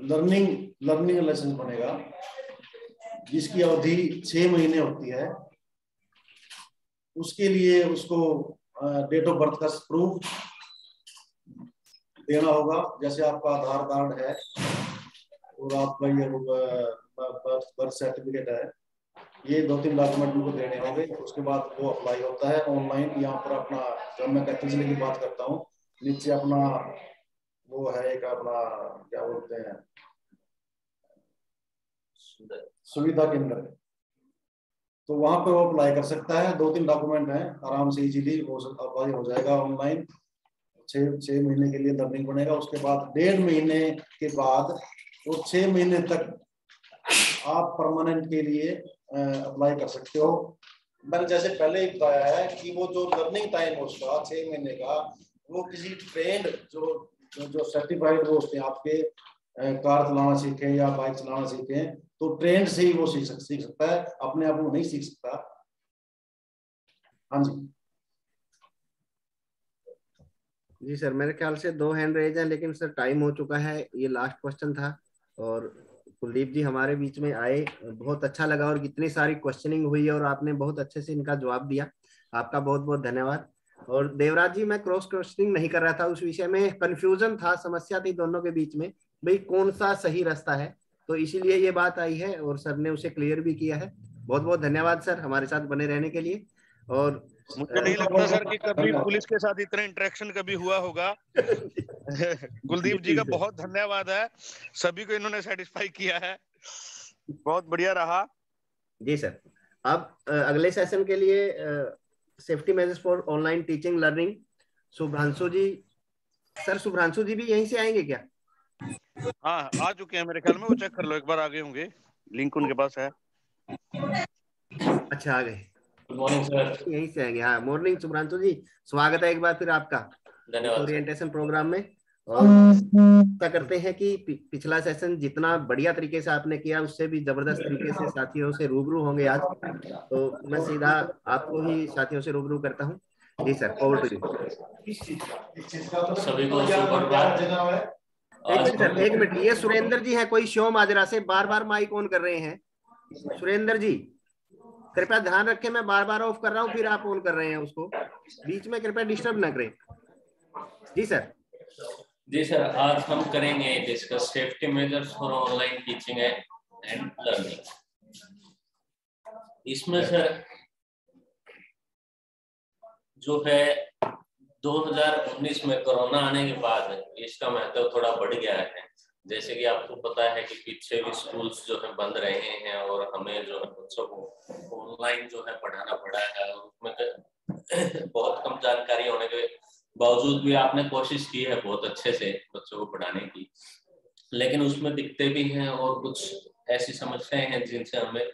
[SPEAKER 1] लर्निंग लाइसेंस बनेगा, जिसकी अवधि 6 महीने होती है। उसके लिए उसको डेट ऑफ बर्थ का प्रूफ देना होगा, जैसे आपका आधार कार्ड है और आपका ये बर्थ सर्टिफिकेट है। ये 2-3 डॉक्यूमेंट उनको देने होंगे। उसके बाद वो अप्लाई होता है ऑनलाइन। यहाँ पर अपना, जब मैं कैथल जिले की बात करता हूँ, नीचे अपना वो है एक अपना क्या बोलते हैं सुविधा केंद्र, तो वहां पर वो अप्लाई कर सकता है। 2-3 डॉक्यूमेंट हैं, आराम से इजीली वो अप्लाई हो जाएगा ऑनलाइन। 6 महीने के लिए लर्निंग बनेगा। उसके बाद 1.5 महीने के बाद वो 6 महीने तक आप परमानेंट के लिए अप्लाई कर सकते हो। मैंने जैसे पहले ही बताया है कि वो जो लर्निंग टाइम है उसका 6 महीने का, वो किसी ट्रेंड जो सर्टिफाइड वो होते हैं, आपके कार चलाना सीखें या बाइक चलाना सीखें, तो ट्रेंड से ही वो सीख सकता है, अपने आप वो नहीं सीख सकता। हाँ जी
[SPEAKER 2] जी सर, मेरे ख्याल से 2 हैंड रेज हैं, लेकिन सर टाइम हो चुका है। ये लास्ट क्वेश्चन था और कुलदीप जी हमारे बीच में आए, बहुत अच्छा लगा और कितनी सारी क्वेश्चनिंग हुई और आपने बहुत अच्छे से इनका जवाब दिया। आपका बहुत बहुत धन्यवाद। और देवराज जी, मैं क्रॉस क्वेश्चनिंग नहीं कर रहा था, उस विषय में कंफ्यूजन था, समस्या थी दोनों के बीच में, भाई कौन सा सही रास्ता है, तो इसीलिए ये बात आई है और सर ने उसे क्लियर भी किया है। बहुत बहुत धन्यवाद सर हमारे साथ बने रहने के लिए। और
[SPEAKER 9] मुझे नहीं लगता सर कि कभी पुलिस के साथ इतना इंटरेक्शन कभी हुआ होगा। कुलदीप जी का बहुत धन्यवाद है, सभी को इन्होंने सेटिस्फाई किया है, बहुत बढ़िया रहा।
[SPEAKER 2] जी सर, अब अगले सेशन के लिए safety measures for online teaching learning Shubhranshu ji, sir Shubhranshu ji भी यहीं से आएंगे क्या?
[SPEAKER 9] हाँ आ चुके हैं मेरे ख्याल में, वो चेक कर लो एक बार, आगे होंगे, लिंक उनके पास है।
[SPEAKER 2] अच्छा आ गए, गुड मॉर्निंग सर, यहीं से आएंगे। हाँ मॉर्निंग शुभ्रांशु जी, स्वागत है एक बार फिर आपका ओरिएंटेशन प्रोग्राम में। और ऐसा करते हैं कि पिछला सेशन जितना बढ़िया तरीके से आपने किया उससे भी जबरदस्त तरीके से साथियों से रूबरू होंगे आज, तो मैं सीधा आपको ही साथियों से रूबरू करता हूँ। जी सर, ओवर टू यू।
[SPEAKER 18] सभी को सुप्रभात।
[SPEAKER 2] एक मिनट, ये सुरेंद्र जी हैं कोई शो माजरा से, बार बार माइक ऑन कर रहे हैं। सुरेंद्र जी कृपया ध्यान रखें, मैं बार बार ऑफ कर रहा हूँ फिर आप ऑन कर रहे हैं उसको, बीच में कृपया डिस्टर्ब ना करें। जी सर।
[SPEAKER 18] जी सर, आज हम करेंगे discuss safety measures for online teaching and learning. इसमें सर जो है 2019 में कोरोना आने के बाद इसका महत्व थोड़ा बढ़ गया है। जैसे कि आपको पता है कि पीछे भी स्कूल्स जो है बंद रहे हैं और हमें जो है बच्चों को ऑनलाइन जो है पढ़ाना पड़ा है, और उसमें बहुत कम जानकारी होने के बावजूद भी आपने कोशिश की है बहुत अच्छे से बच्चों को पढ़ाने की, लेकिन उसमें दिक्कतें भी हैं और कुछ ऐसी समस्याएं हैं जिनसे हमें